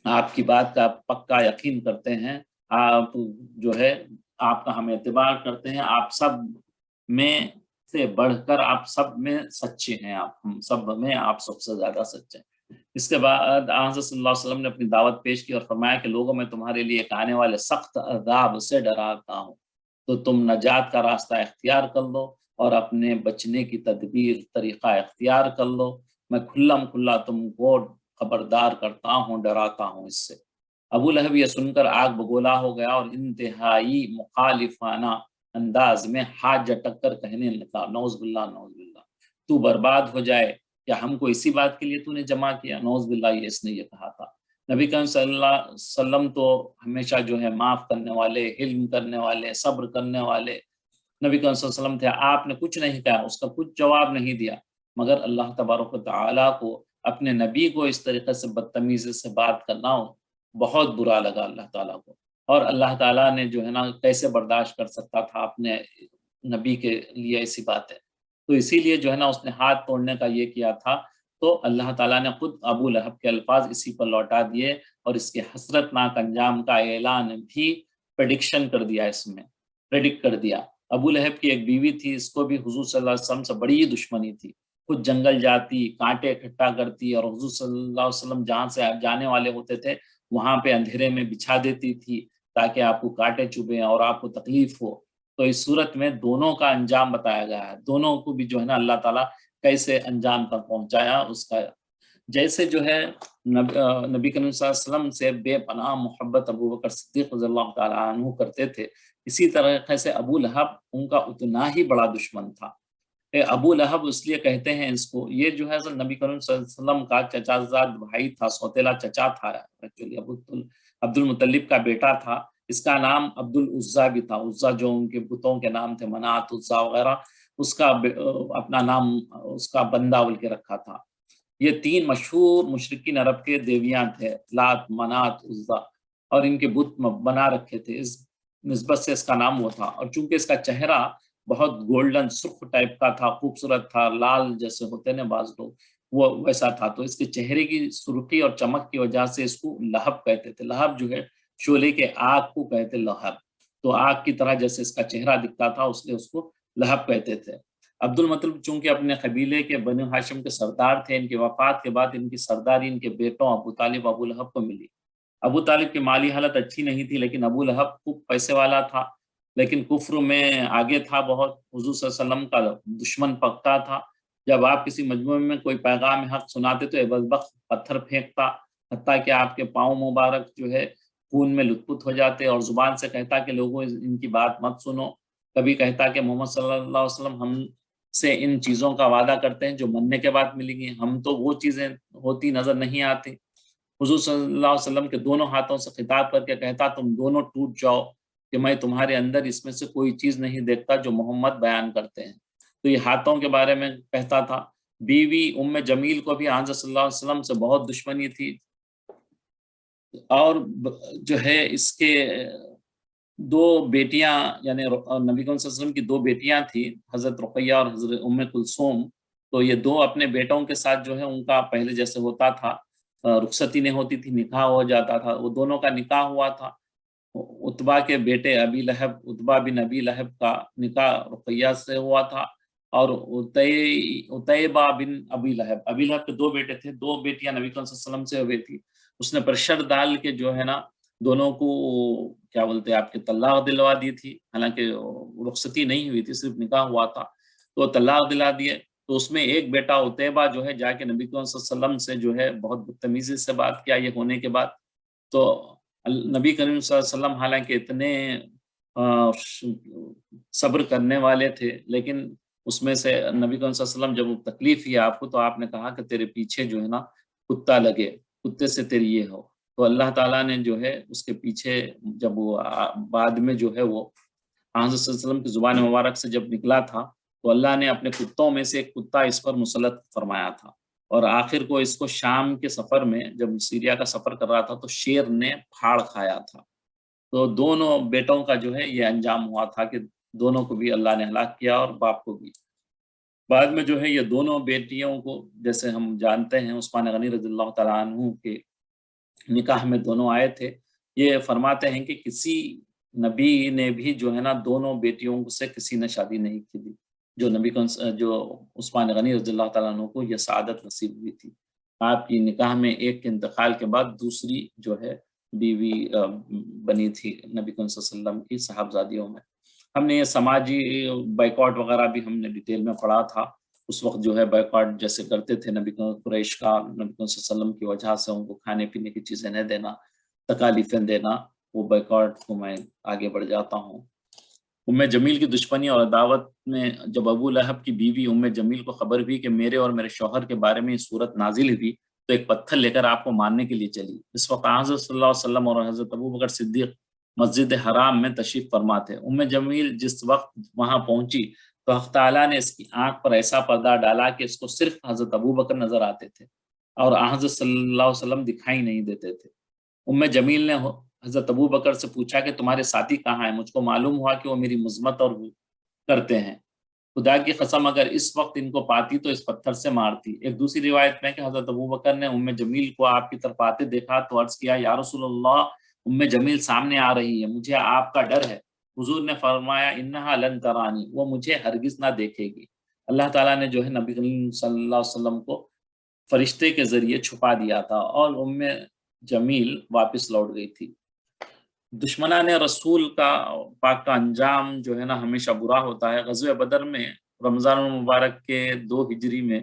آپ کی بات کا پکا یقین کرتے ہیں، آپ جو ہے آپ کا ہم اعتبار کرتے ہیں، آپ سب میں سے بڑھ کر آپ سب میں سچے ہیں، آپ ہم سب میں آپ سب سے زیادہ سچے ہیں. اس کے بعد حضرت صلی اللہ علیہ وسلم نے اپنی دعوت پیش کی اور فرمایا کہ لوگوں میں تمہارے لیے ایک آنے والے سخت عذاب سے ڈراتا ہوں، تو تم نجات کا راستہ اختیار کر لو اور اپنے بچنے کی تدبیر طریقہ اختیار کر لو. میں کھلم کھلا تم کو خبردار کرتا ہوں، ڈراتا ہوں اس سے. ابو لہب یہ سن کر آگ بگولا ہو گیا اور انتہائی مخالفانہ انداز میں ہاتھ جھٹک کر کہنے لگا نعوذ باللہ نعوذ باللہ، تو برباد ہو جائے، کیا ہم کو اسی بات کے لیے تو نے جمع کیا؟ نعوذ باللہ یہ اس نے یہ کہا تھا. نبی کریم صلی اللہ علیہ وسلم تو ہمیشہ جو ہے معاف کرنے والے، حلم کرنے والے، صبر کرنے والے نبی کریم صلی اللہ علیہ وسلم تھے. آپ نے کچھ نہیں کہا، اس کا کچھ جواب نہیں دیا، مگر اللہ تبارک و تعالیٰ کو اپنے نبی کو اس طریقے سے بدتمیزی سے بات کرنا بہت برا لگا اللہ تعالیٰ کو. اور اللہ تعالیٰ نے جو ہے نا کیسے برداشت کر سکتا تھا اپنے نبی کے لیے ایسی باتیں. تو اسی لیے جو ہے نا اس نے ہاتھ توڑنے کا یہ کیا تھا. تو اللہ تعالیٰ نے خود ابو لہب کے الفاظ اسی پر لوٹا دیے اور اس کے حسرت ناک انجام کا اعلان بھی پریڈکشن کر دیا، اس میں پریڈکٹ کر دیا. ابو لہب کی ایک بیوی تھی، اس کو بھی حضور صلی اللہ علیہ وسلم سے بڑی دشمنی تھی. خود جنگل جاتی، کانٹے اکٹھا کرتی اور حضور صلی اللہ علیہ وسلم جہاں سے جانے والے ہوتے تھے وہاں پہ اندھیرے میں بچھا دیتی تھی تاکہ آپ کو کانٹے چبھیں اور آپ کو تکلیف ہو. تو اس صورت میں دونوں کا انجام بتایا گیا ہے، دونوں کو بھی جو ہے نا اللہ تعالیٰ کیسے انجام تک پہنچایا اس کا جیسے جو ہے نبی کریم صلی اللہ علیہ وسلم سے بے پناہ محبت ابو بکر صدیق رضی اللہ تعالیٰ عنہ کرتے تھے، اسی طریقے سے ابو لہب ان کا اتنا ہی بڑا دشمن تھا۔ ابو لہب اس لیے کہتے ہیں اس کو، یہ جو ہے نبی کریم صلی اللہ علیہ وسلم کا چچا زاد بھائی تھا، سوتیلا چچا تھا، ایکچولی عبد المطلب کا بیٹا تھا۔ اس کا نام عبد العزا بھی تھا، عزا جو ان کے بتوں کے نام تھے، منات، عزا وغیرہ، اس کا اپنا نام اس کا بندہ بول کے رکھا تھا۔ یہ تین مشہور مشرکین عرب کے دیویاں تھے، لات، منات، عزا، اور ان کے بت بنا رکھے تھے، اس نسبت سے اس کا نام وہ تھا۔ اور چونکہ اس کا چہرہ بہت گولڈن سرخ ٹائپ کا تھا، خوبصورت تھا، لال جیسے ہوتے نا بعض لوگ، وہ ویسا تھا، تو اس کے چہرے کی سرخی اور چمک کی وجہ سے اس کو لہب کہتے تھے۔ لہب جو ہے شعلے کے آگ کو کہتے لہب، تو آگ کی طرح جیسے اس کا چہرہ دکھتا تھا، اس لیے اس کو لہب کہتے تھے۔ عبد المطلب چونکہ اپنے قبیلے کے بنو ہاشم کے سردار تھے، ان کی وفات کے بعد ان کی سرداری ان کے بیٹوں ابو طالب، ابو لہب کو ملی۔ ابو طالب کی مالی حالت اچھی نہیں تھی، لیکن ابو لہب خوب پیسے والا تھا، لیکن کفر میں آگے تھا بہت، حضور صلی اللہ علیہ وسلم کا دشمن پکا تھا۔ جب آپ کسی مجموعے میں کوئی پیغام حق سناتے تو بدبخت پتھر پھینکتا، حتیٰ کہ آپ کے پاؤں مبارک جو ہے خون میں لت پت ہو جاتے، اور زبان سے کہتا کہ لوگوں ان کی بات مت سنو۔ کبھی کہتا کہ محمد صلی اللہ علیہ وسلم ہم سے ان چیزوں کا وعدہ کرتے ہیں جو مرنے کے بعد ملیں گی، ہم تو وہ چیزیں ہوتی نظر نہیں آتی۔ حضور صلی اللہ علیہ وسلم کے دونوں ہاتھوں سے خطاب کر کے کہتا تم دونوں ٹوٹ جاؤ، کہ میں تمہارے اندر اس میں سے کوئی چیز نہیں دیکھتا جو محمد بیان کرتے ہیں۔ تو یہ ہاتھوں کے بارے میں کہتا تھا۔ بیوی ام جمیل کو بھی حضرت صلی اللہ علیہ وسلم سے بہت دشمنی تھی، اور جو ہے اس کے دو بیٹیاں، یعنی نبی کریم صلی اللہ علیہ وسلم کی دو بیٹیاں تھیں، حضرت رقیہ اور حضرت ام کلثوم، تو یہ دو اپنے بیٹوں کے ساتھ جو ہے ان کا پہلے جیسے ہوتا تھا رخصتی نہیں ہوتی تھی، نکاح ہو جاتا تھا، وہ دونوں کا نکاح ہوا تھا۔ اتبا کے بیٹے ابی لہب، اتبا بن ابی لہب کا نکاح رقیہ سے ہوا تھا، اور اتیبہ بن ابی لہب، ابی لہب کے دو بیٹے تھے، دو بیٹیاں نبی صلی اللہ علیہ وسلم سے ہوئی تھی۔ اس نے پریشر ڈال کے جو ہے نا دونوں کو کیا بولتے ہیں آپ کے طلاق دلوا دی تھی، حالانکہ رخصتی نہیں ہوئی تھی، صرف نکاح ہوا تھا، تو طلاق دلا دیے۔ تو اس میں ایک بیٹا اتیبہ جو ہے جا کے نبی صلی اللہ علیہ وسلم سے جو ہے بہت بدتمیزی سے بات کیا یہ ہونے کے بعد۔ تو نبی کریم صلی اللہ علیہ وسلم حالانکہ اتنے صبر کرنے والے تھے، لیکن اس میں سے نبی کریم صلی اللہ علیہ وسلم جب وہ تکلیف ہی آپ کو، تو آپ نے کہا کہ تیرے پیچھے جو ہے نا کتا لگے، کتے سے تیری یہ ہو۔ تو اللہ تعالیٰ نے جو ہے اس کے پیچھے جب وہ بعد میں جو ہے وہ حضرت صلی اللہ علیہ وسلم کی زبان مبارک سے جب نکلا تھا، تو اللہ نے اپنے کتوں میں سے ایک کتا اس پر مسلط فرمایا تھا، اور آخر کو اس کو شام کے سفر میں جب سیریا کا سفر کر رہا تھا تو شیر نے پھاڑ کھایا تھا۔ تو دونوں بیٹوں کا جو ہے یہ انجام ہوا تھا کہ دونوں کو بھی اللہ نے ہلاک کیا، اور باپ کو بھی۔ بعد میں جو ہے یہ دونوں بیٹیوں کو، جیسے ہم جانتے ہیں عثمان غنی رضی اللہ تعالیٰ عنہ کے نکاح میں دونوں آئے تھے، یہ فرماتے ہیں کہ کسی نبی نے بھی جو ہے نا دونوں بیٹیوں سے کسی نے شادی نہیں کی تھی، جو عثمان غنی رضی اللہ تعالیٰ عنہ کو یہ سعادت نصیب ہوئی تھی۔ آپ کی نکاح میں ایک کے انتقال کے بعد دوسری جو ہے بیوی بنی تھی نبی صلی اللہ علیہ وسلم کی صاحبزادیوں میں۔ ہم نے یہ سماجی بائیکاٹ وغیرہ بھی ہم نے ڈیٹیل میں پڑھا تھا، اس وقت جو ہے بائیکاٹ جیسے کرتے تھے نبی قریش کا، نبی صلی اللہ علیہ وسلم کی وجہ سے ان کو کھانے پینے کی چیزیں نہیں دینا، تکالیفیں دینا، وہ بائیکاٹ کو میں آگے بڑھ جاتا ہوں۔ ام جمیل کی دشمنی اور عداوت میں جب ابو لہب کی بیوی ام جمیل کو خبر ہوئی کہ میرے اور میرے شوہر کے بارے میں یہ صورت نازل ہوئی، تو ایک پتھر لے کر آپ کو مارنے کے لیے چلی۔ اس وقت حضرت صلی اللہ علیہ وسلم اور حضرت ابو بکر صدیق مسجد حرام میں تشریف فرما تھے۔ ام جمیل جس وقت وہاں پہنچی تو حق تعالیٰ نے اس کی آنکھ پر ایسا پردہ ڈالا کہ اس کو صرف حضرت ابو بکر نظر آتے تھے، اور حضرت صلی اللہ علیہ وسلم دکھائی نہیں دیتے تھے۔ ام جمیل نے حضرت ابو بکر سے پوچھا کہ تمہارے ساتھی کہاں ہیں؟ مجھ کو معلوم ہوا کہ وہ میری مذمت اور کرتے ہیں، خدا کی قسم اگر اس وقت ان کو پاتی تو اس پتھر سے مارتی۔ ایک دوسری روایت میں کہ حضرت ابو بکر نے ام جمیل کو آپ کی طرف آتے دیکھا تو عرض کیا یا رسول اللہ، ام جمیل سامنے آ رہی ہے، مجھے آپ کا ڈر ہے۔ حضور نے فرمایا انہا لن ترانی، وہ مجھے ہرگز نہ دیکھے گی۔ اللہ تعالیٰ نے جو ہے نبی کریم صلی اللہ علیہ وسلم کو فرشتے کے ذریعے چھپا دیا تھا، اور ام جمیل واپس لوٹ گئی تھی۔ دشمنان رسول کا پاک کا انجام جو ہے نا ہمیشہ برا ہوتا ہے۔ غزوہ بدر میں رمضان المبارک کے 2 ہجری میں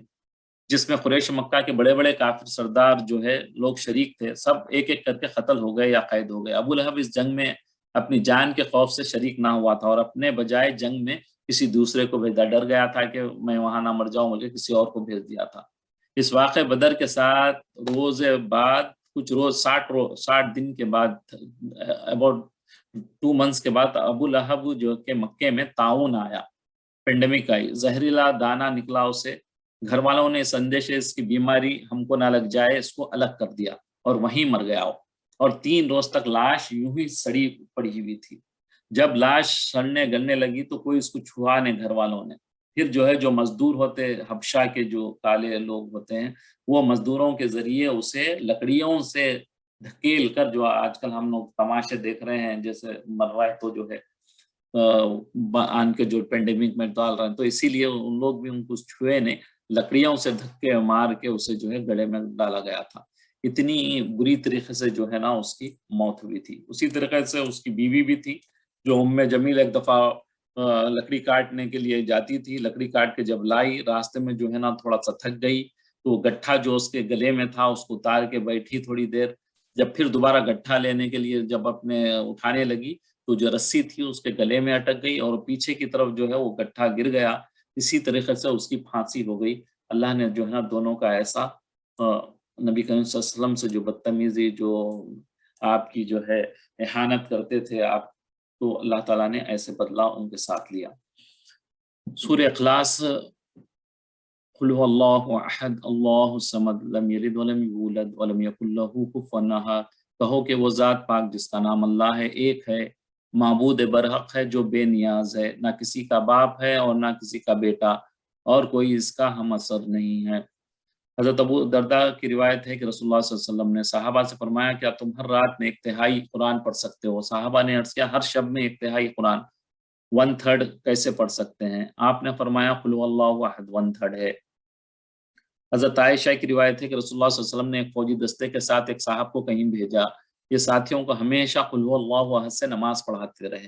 جس میں قریش مکہ کے بڑے بڑے کافر سردار جو ہے لوگ شریک تھے، سب ایک ایک کر کے قتل ہو گئے یا قید ہو گئے۔ ابو لہب اس جنگ میں اپنی جان کے خوف سے شریک نہ ہوا تھا، اور اپنے بجائے جنگ میں کسی دوسرے کو بھیجا، ڈر گیا تھا کہ میں وہاں نہ مر جاؤں، مجھے کسی اور کو بھیج دیا تھا۔ اس واقع بدر کے ساتھ روز بعد کچھ روز 60 دن کے بعد، اباؤٹ 2 months کے بعد، ابو لہب جو کہ مکے میں طاعون آیا، پینڈیمک آئی، زہریلا دانہ نکلا اسے۔ گھر والوں نے سندیش اس کی بیماری ہم کو نہ لگ جائے اس کو الگ کر دیا اور وہیں مر گیا، اور 3 روز تک لاش یوں ہی سڑی پڑی ہوئی تھی۔ جب لاش سڑنے گلنے لگی تو کوئی اس کو چھوا نہیں گھر والوں نے۔ پھر جو ہے جو مزدور ہوتے حبشہ کے جو کالے لوگ ہوتے ہیں، وہ مزدوروں کے ذریعے اسے لکڑیوں سے دھکیل کر، جو آج کل ہم لوگ تماشے دیکھ رہے ہیں جیسے مر رہا ہے تو جو ہے آن کے جو پینڈیمک میں ڈال رہے ہیں، تو اسی لیے ان لوگ بھی ان کو چھوئے نہیں، لکڑیوں سے دھکے مار کے اسے جو ہے گڑے میں ڈالا گیا تھا۔ اتنی بری طریقے سے جو ہے نا اس کی موت ہوئی تھی۔ اسی طریقے سے اس کی بیوی بھی تھی، جو جمیل ایک دفعہ لکڑی کاٹنے کے لیے جاتی تھی، لکڑی کاٹ کے جب لائی، راستے میں جو ہے نا تھوڑا سا تھک گئی، تو گٹھا جو اس کے گلے میں تھا اس کو اتار کے بیٹھی تھوڑی دیر، جب پھر دوبارہ گٹھا لینے کے لیے جب اپنے اٹھانے لگی تو جو رسی تھی اس کے گلے میں اٹک گئی اور پیچھے کی طرف جو ہے وہ گٹھا گر گیا۔ اسی طریقے سے اس کی پھانسی ہو گئی۔ اللہ نے جو ہے نا دونوں کا ایسا نبی کریم صلی اللہ علیہ وسلم سے جو بدتمیزی، جو آپ کی جو ہے احانت کرتے تھے آپ، تو اللہ تعالیٰ نے ایسے بدلہ ان کے ساتھ لیا۔ سورہ اخلاص، قل هو اللہ احد اللہ الصمد لم یلد ولم یولد ولم یکن له کفوا احد، کہو کہ وہ ذات پاک جس کا نام اللہ ہے ایک ہے، معبود برحق ہے جو بے نیاز ہے، نہ کسی کا باپ ہے اور نہ کسی کا بیٹا، اور کوئی اس کا ہم اثر نہیں ہے۔ حضرت ابو درداء کی روایت ہے کہ رسول اللہ صلی اللہ علیہ وسلم نے صحابہ سے فرمایا، کیا تم ہر رات میں 1/3 قرآن پڑھ سکتے ہو؟ صحابہ نے عرض کیا، ہر شب میں 1/3 قرآن، 1/3 کیسے پڑھ سکتے ہیں؟ آپ نے فرمایا، قل هو اللہ احد 1/3 ہے۔ حضرت عائشہ کی روایت ہے کہ رسول اللہ صلی اللہ علیہ وسلم نے ایک فوجی دستے کے ساتھ ایک صاحب کو کہیں بھیجا، یہ ساتھیوں کو ہمیشہ قل هو اللہ احد سے نماز پڑھاتے رہے۔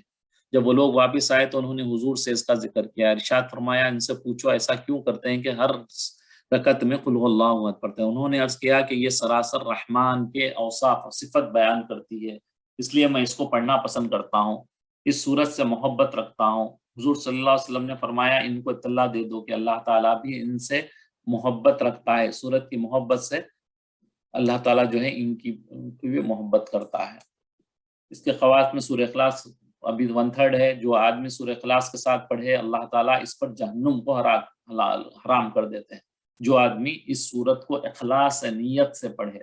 جب وہ لوگ واپس آئے تو انہوں نے حضور سے اس کا ذکر کیا، ارشاد فرمایا، ان سے پوچھو ایسا کیوں کرتے ہیں کہ ہر رکعت میں قل هو اللہ احد پڑھتے ہیں؟ انہوں نے عرض کیا کہ یہ سراسر رحمان کے اوصاف و صفت بیان کرتی ہے، اس لیے میں اس کو پڑھنا پسند کرتا ہوں، اس صورت سے محبت رکھتا ہوں۔ حضور صلی اللہ علیہ وسلم نے فرمایا، ان کو اطلاع دے دو کہ اللہ تعالیٰ بھی ان سے محبت رکھتا ہے، سورت کی محبت سے اللہ تعالیٰ جو ہے ان کی بھی محبت کرتا ہے۔ اس کے خواص میں سورہ اخلاص ابھی 1/3 ہے، جو آدمی سورہ اخلاص کے ساتھ پڑھے اللہ تعالیٰ اس پر جہنم کو حرام کر دیتے ہیں۔ جو آدمی اس سورت کو اخلاص نیت سے پڑھے،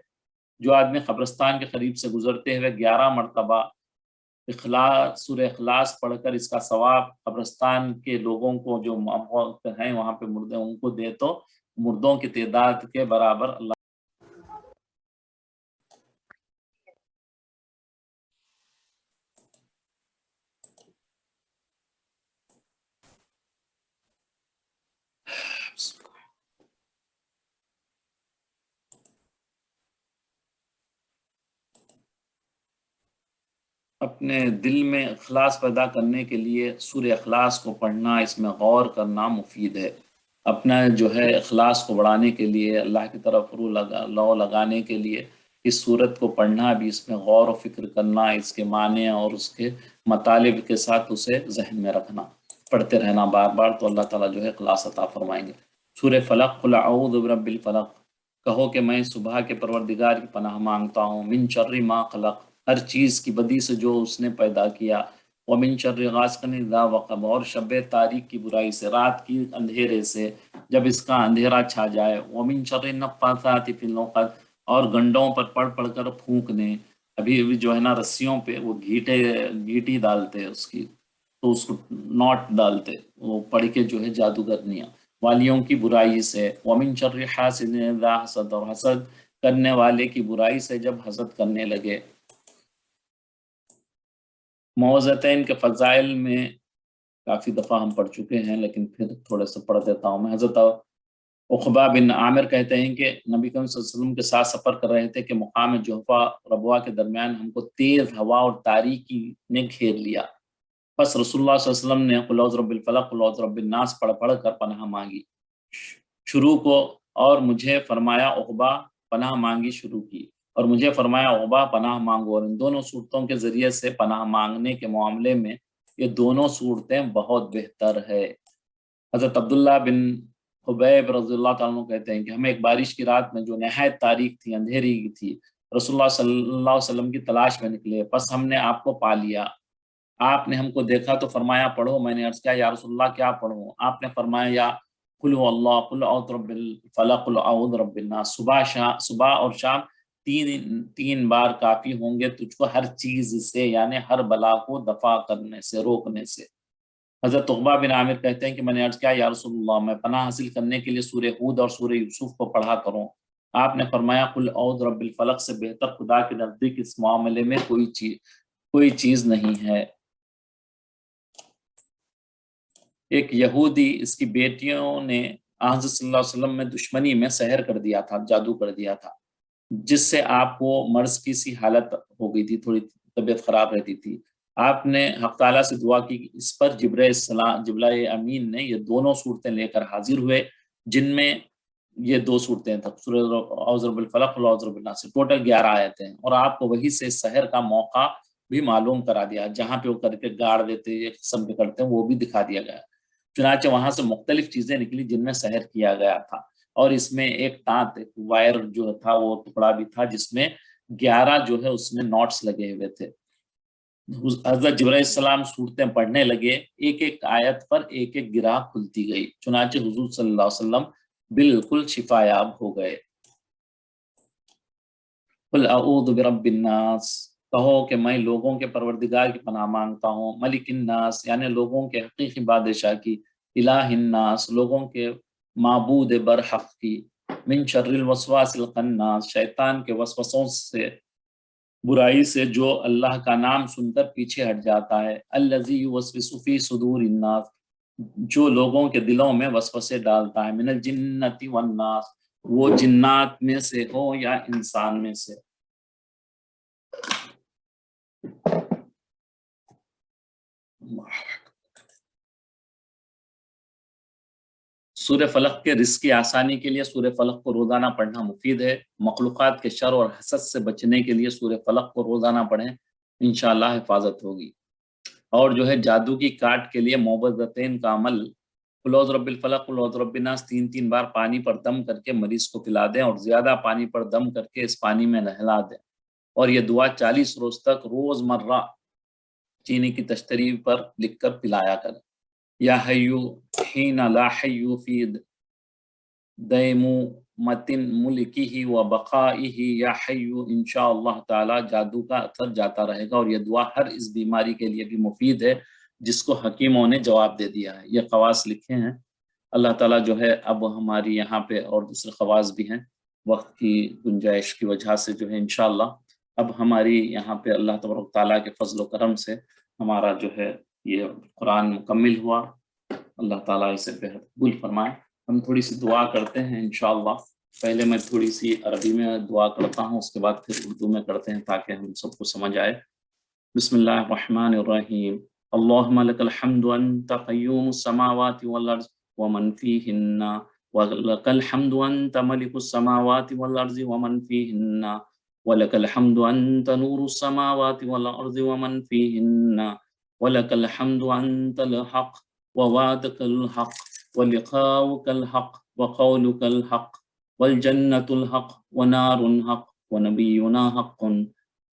جو آدمی قبرستان کے قریب سے گزرتے ہوئے 11 مرتبہ سورہ اخلاص پڑھ کر اس کا ثواب قبرستان کے لوگوں کو جو ہیں وہاں پہ مردے ان کو دے تو مردوں کی تعداد کے برابر اللہ اپنے دل میں اخلاص پیدا کرنے کے لیے سورہ اخلاص کو پڑھنا، اس میں غور کرنا مفید ہے۔ اپنا جو ہے اخلاص کو بڑھانے کے لیے، اللہ کی طرف رو لگانے کے لیے اس صورت کو پڑھنا بھی، اس میں غور و فکر کرنا، اس کے معنی اور اس کے مطالب کے ساتھ اسے ذہن میں رکھنا، پڑھتے رہنا بار بار، تو اللہ تعالیٰ جو ہے اخلاص عطا فرمائیں گے۔ سورہ فلق، قل اعوذ برب الفلق، کہو کہ میں صبح کے پروردگار کی پناہ مانگتا ہوں، من شر ما خلق، ہر چیز کی بدی سے جو اس نے پیدا کیا، ومن شر غاسق اذا وقب، اور شب تاریک کی برائی سے، رات کی اندھیرے سے جب اس کا اندھیرا چھا جائے، ومن شر النفاثات فی العقد، اور گنڈوں پر پڑھ پڑھ کر پھونکنے، ابھی جو ہے نا رسیوں پہ وہ گھیٹی ڈالتے اس کی، تو اس کو نوٹ ڈالتے، وہ پڑھ کے جو ہے جادوگرنیاں والیوں کی برائی سے، ومن شر حاسد اذا حسد، اور حسد کرنے والے کی برائی سے جب حسد کرنے لگے۔ معوذتین کے فضائل میں کافی دفعہ ہم پڑھ چکے ہیں، لیکن پھر تھوڑے سے پڑھ دیتا ہوں میں۔ حضرت عقبہ بن عامر کہتے ہیں کہ نبی کریم صلی اللہ علیہ وسلم کے ساتھ سفر کر رہے تھے کہ مقام جحفہ ربوہ کے درمیان ہم کو تیز ہوا اور تاریکی نے گھیر لیا، بس رسول اللہ صلی اللہ علیہ وسلم نے قل اعوذ برب الفلق، قل اعوذ برب الناس پڑھ پڑھ کر پناہ مانگی۔ شروع کو اور مجھے فرمایا عقبہ پناہ مانگی شروع کی، اور مجھے فرمایا عقبہ پناہ مانگو، اور ان دونوں صورتوں کے ذریعے سے پناہ مانگنے کے معاملے میں یہ دونوں صورتیں بہت بہتر ہے۔ حضرت عبداللہ بن خبیب رضی اللہ تعالیٰ عنہ کہتے ہیں کہ ہمیں ایک بارش کی رات میں جو نہایت تاریک تھی، اندھیری تھی، رسول اللہ صلی اللہ علیہ وسلم کی تلاش میں نکلے، پس ہم نے آپ کو پا لیا۔ آپ نے ہم کو دیکھا تو فرمایا پڑھو، میں نے عرض کیا یا رسول اللہ کیا پڑھوں؟ آپ نے فرمایا یا قل هو اللہ، قل اعوذ برب الفلق، قل اعوذ برب الناس، صبح اور شام تین بار کافی ہوں گے تجھ کو ہر چیز سے، یعنی ہر بلا کو دفع کرنے سے، روکنے سے۔ حضرت عقبہ بن عامر کہتے ہیں کہ میں نے عرض کیا یا رسول اللہ میں پناہ حاصل کرنے کے لیے سورہ ہود اور سورہ یوسف کو پڑھا کروں؟ آپ نے فرمایا قل اعوذ برب الفلق سے بہتر خدا کے نزدیک اس معاملے میں کوئی چیز نہیں ہے۔ ایک یہودی، اس کی بیٹیوں نے حضرت صلی اللہ علیہ وسلم میں دشمنی میں سحر کر دیا تھا، جادو کر دیا تھا، جس سے آپ کو مرض کی سی حالت ہو گئی تھی، تھوڑی طبیعت خراب رہتی تھی۔ آپ نے حق تعالیٰ سے دعا کی کہ اس پر جبرائیل امین نے یہ دونوں صورتیں لے کر حاضر ہوئے، جن میں یہ دو صورتیں تھیں، سورہ اعوذ برب الفلق اور اعوذ برب الناس، ٹوٹل 11 آیتیں ہیں، اور آپ کو وہی سے سحر کا موقع بھی معلوم کرا دیا، جہاں پہ وہ کر کے گاڑ دیتے، ایک قسم کے کرتے ہیں، وہ بھی دکھا دیا گیا۔ چنانچہ وہاں سے مختلف چیزیں نکلی جن میں سحر کیا گیا تھا، اور اس میں ایک وائر جو تھا وہ ٹکڑا بھی تھا جس میں 11 جو ہے اس میں نوٹس لگے ہوئے تھے۔ حضرت جبرائیل السلام صورتیں پڑھنے لگے، ایک ایک آیت پر ایک ایک گرہ کھلتی گئی، چنانچہ حضور صلی اللہ علیہ وسلم بالکل شفا یاب ہو گئے۔ قل اعوذ برب الناس، کہو کہ میں لوگوں کے پروردگار کی پناہ مانگتا ہوں، ملک الناس یعنی لوگوں کے حقیقی بادشاہ کی، الہ الناس لوگوں کے معبود برحق کی، من شر الوسواس الخناس شیطان کے وسوسوں سے، برائی سے جو اللہ کا نام سن کر پیچھے ہٹ جاتا ہے، الذی یوسوس فی صدور الناس جو لوگوں کے دلوں میں وسوسے ڈالتا ہے، من الجنۃ والناس وہ جنات میں سے ہو یا انسان میں سے۔ سورہ فلق کے رزق کی آسانی کے لیے سورہ فلق کو روزانہ پڑھنا مفید ہے۔ مخلوقات کے شر اور حسد سے بچنے کے لیے سورہ فلق کو روزانہ پڑھیں، انشاءاللہ حفاظت ہوگی۔ اور جو ہے جادو کی کاٹ کے لیے موبضتین کا عمل، قل اعوذ برب الفلق قل اعوذ برب الناس 3 بار پانی پر دم کر کے مریض کو پلا دیں، اور زیادہ پانی پر دم کر کے اس پانی میں نہلا دیں، اور یہ دعا 40 روز تک روز مرہ چینی کی تشتری پر لکھ کر پلایا کریں۔ یا حیو حین لا حیو فی دیمومۃ ملکہ و بقائہ یا حیو، انشاءاللہ تعالی جادو کا اثر جاتا رہے گا، اور یہ دعا ہر اس بیماری کے لیے بھی مفید ہے جس کو حکیموں نے جواب دے دیا ہے۔ یہ خواص لکھے ہیں، اللہ تعالیٰ جو ہے اب ہماری یہاں پہ اور دوسرے خواص بھی ہیں، وقت کی گنجائش کی وجہ سے جو ہے انشاءاللہ اب ہماری یہاں پہ اللہ تبارک تعالیٰ کے فضل و کرم سے ہمارا جو ہے یہ قرآن مکمل ہوا، اللہ تعالیٰ اسے بہت قبول فرمائے۔ ہم تھوڑی سی دعا کرتے ہیں انشاءاللہ، پہلے میں تھوڑی سی عربی میں دعا کرتا ہوں، اس کے بعد پھر اردو میں کرتے ہیں تاکہ ہم سب کو سمجھ آئے۔ بسم اللہ الرحمن الرحیم، اللہم لک الحمد انت قیوم السماوات والارض ومن فیہن، ولک الحمد انت ملک السماوات والارض ومن فیہن، ولک الحمد انت نور السماوات والارض ومن فیہن، ولک الحمد انت الحق ووعدک الحق ولقاؤک الحق وقولک الحق والجنة الحق ونار حق ونبینا حق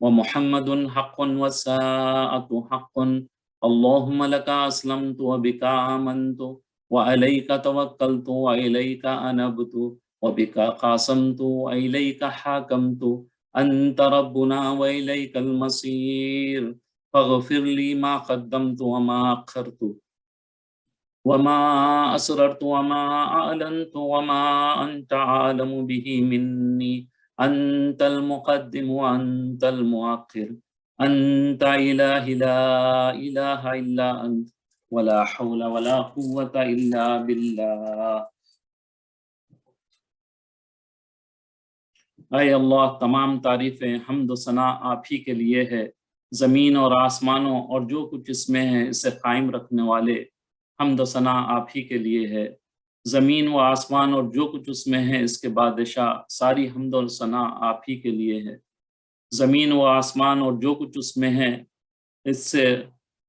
ومحمد حق والساعة حق، اللهم لك أسلمت وبك آمنت وعليك توكلت وإليك أنبت وبك قاسمت وإليك حاكمت، أنت ربنا وإليك المصير، فاغفر لي ما قدمت وما أخرت وما أسررت وما أعلنت وما أنت عالم به مني، أنت المقدم وأنت المؤخر، أنت إله لا إله إلا أنت ولا حول ولا قوة إلا بالله۔ اے اللہ، تمام تعریفیں حمد و ثنا آپ ہی کے لیے ہے، زمین اور آسمانوں اور جو کچھ اس میں ہے اسے قائم رکھنے والے، حمد و ثنا آپ ہی کے لیے ہے۔ زمین و آسمان اور جو کچھ اس میں ہے اس کے بادشاہ، ساری حمد و ثنا آپ ہی کے لیے ہے۔ زمین و آسمان اور جو کچھ اس میں ہے اس سے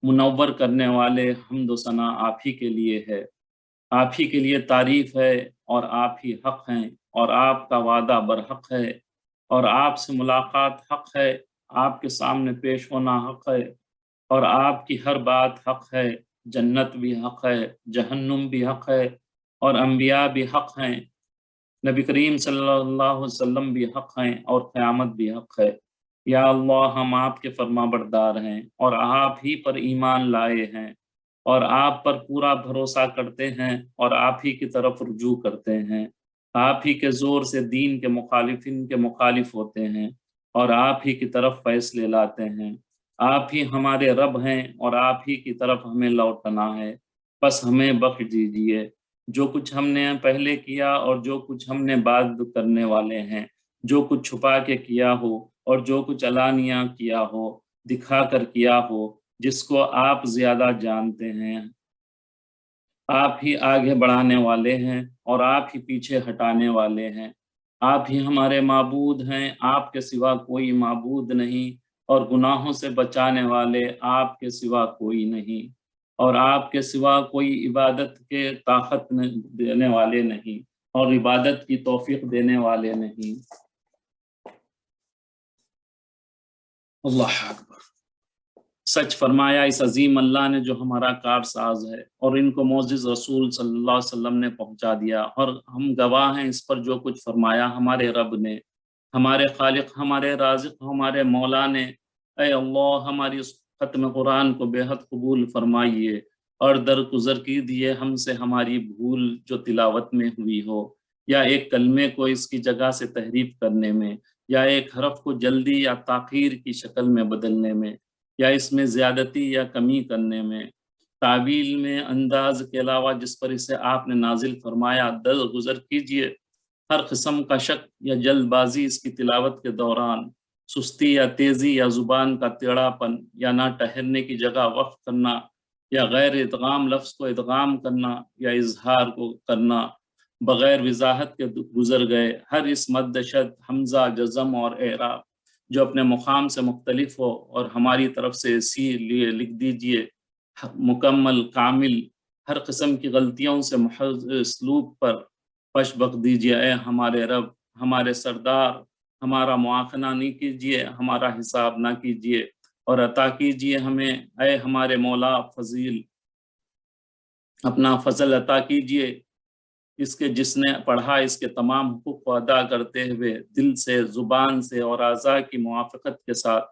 منور کرنے والے حمد و ثنا آپ ہی کے لیے ہے۔ آپ ہی کے لیے تعریف ہے اور آپ ہی حق ہیں، اور آپ کا وعدہ برحق ہے، اور آپ سے ملاقات حق ہے، آپ کے سامنے پیش ہونا حق ہے، اور آپ کی ہر بات حق ہے۔ جنت بھی حق ہے، جہنم بھی حق ہے، اور انبیاء بھی حق ہیں، نبی کریم صلی اللہ علیہ وسلم بھی حق ہیں، اور قیامت بھی حق ہے۔ یا اللہ، ہم آپ کے فرما بردار ہیں اور آپ ہی پر ایمان لائے ہیں، اور آپ پر پورا بھروسہ کرتے ہیں، اور آپ ہی کی طرف رجوع کرتے ہیں۔ آپ ہی کے زور سے دین کے مخالفین کے مخالف ہوتے ہیں، اور آپ ہی کی طرف فیصلے لاتے ہیں۔ آپ ہی ہمارے رب ہیں، اور آپ ہی کی طرف ہمیں لوٹنا ہے، بس ہمیں بخش دیجیے جو کچھ ہم نے پہلے کیا اور جو کچھ ہم نے بعد کرنے والے ہیں، جو کچھ چھپا کے کیا ہو اور جو کچھ علانیہ کیا ہو، دکھا کر کیا ہو، جس کو آپ زیادہ جانتے ہیں۔ آپ ہی آگے بڑھانے والے ہیں اور آپ ہی پیچھے ہٹانے والے ہیں۔ آپ ہی ہمارے معبود ہیں، آپ کے سوا کوئی معبود نہیں، اور گناہوں سے بچانے والے آپ کے سوا کوئی نہیں، اور آپ کے سوا کوئی عبادت کے طاقت دینے والے نہیں، اور عبادت کی توفیق دینے والے نہیں۔ اللہ اکبر۔ سچ فرمایا اس عظیم اللہ نے جو ہمارا کارساز ہے، اور ان کو معزز رسول صلی اللہ علیہ وسلم نے پہنچا دیا، اور ہم گواہ ہیں اس پر جو کچھ فرمایا ہمارے رب نے، ہمارے خالق، ہمارے رازق، ہمارے مولا نے۔ اے اللہ، ہماری اس ختم قرآن کو بے حد قبول فرمائیے، اور درگزر کیجیے ہم سے ہماری بھول جو تلاوت میں ہوئی ہو، یا ایک کلمے کو اس کی جگہ سے تحریف کرنے میں، یا ایک حرف کو جلدی یا تاخیر کی شکل میں بدلنے میں، یا اس میں زیادتی یا کمی کرنے میں، تعویل میں، انداز کے علاوہ جس پر اسے آپ نے نازل فرمایا درگزر کیجیے۔ ہر قسم کا شک یا جلد بازی اس کی تلاوت کے دوران، سستی یا تیزی یا زبان کا ٹیڑھا پن یا نہ ٹہرنے کی جگہ وقف کرنا، یا غیر ادغام لفظ کو ادغام کرنا، یا اظہار کو کرنا بغیر وضاحت کے گزر گئے۔ ہر اس مد شد، حمزہ، جزم اور اعراب جو اپنے مقام سے مختلف ہو، اور ہماری طرف سے اسی لیے لکھ دیجئے مکمل کامل۔ ہر قسم کی غلطیوں سے محض اسلوب پر پش بخ دیجئے۔ اے ہمارے رب، ہمارے سردار، ہمارا مواخنہ نہیں کیجئے، ہمارا حساب نہ کیجئے، اور عطا کیجئے ہمیں۔ اے ہمارے مولا فضیل، اپنا فضل عطا کیجئے اس کے جس نے پڑھا اس کے تمام حقوق کو ادا کرتے ہوئے دل سے، زبان سے اور اعضاء کی موافقت کے ساتھ،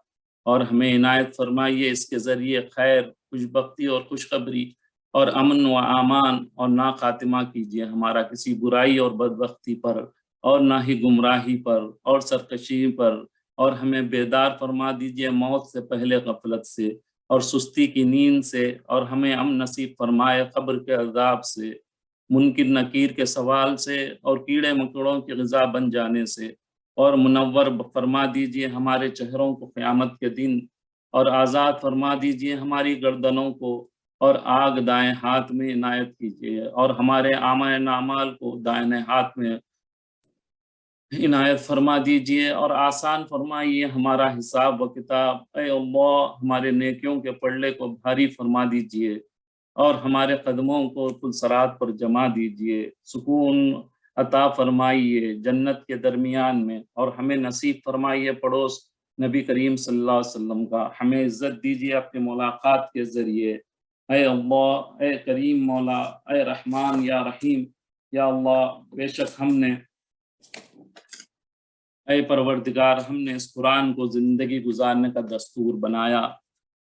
اور ہمیں عنایت فرمائیے اس کے ذریعے خیر، خوشبختی اور خوشخبری اور امن و امان، اور نہ خاتمہ کیجیے ہمارا کسی برائی اور بدبختی پر، اور نہ ہی گمراہی پر اور سرکشی پر، اور ہمیں بیدار فرما دیجیے موت سے پہلے غفلت سے اور سستی کی نیند سے، اور ہمیں امن نصیب فرمائے قبر کے عذاب سے، منکر نکیر کے سوال سے، اور کیڑے مکوڑوں کی غذا بن جانے سے، اور منور فرما دیجئے ہمارے چہروں کو قیامت کے دن، اور آزاد فرما دیجئے ہماری گردنوں کو، اور آگ دائیں ہاتھ میں عنایت کیجئے، اور ہمارے اعمال اعمال کو دائیں ہاتھ میں عنایت فرما دیجئے، اور آسان فرمائیے ہمارا حساب و کتاب۔ اے اللہ، ہمارے نیکیوں کے پلڑے کو بھاری فرما دیجئے، اور ہمارے قدموں کو پل صراط پر جما دیجئے۔ سکون عطا فرمائیے جنت کے درمیان میں، اور ہمیں نصیب فرمائیے پڑوس نبی کریم صلی اللہ علیہ وسلم کا۔ ہمیں عزت دیجئے اپنی ملاقات کے ذریعے۔ اے اللہ، اے کریم مولا، اے رحمان یا رحیم، یا اللہ، بے شک ہم نے، اے پروردگار، ہم نے اس قرآن کو زندگی گزارنے کا دستور بنایا،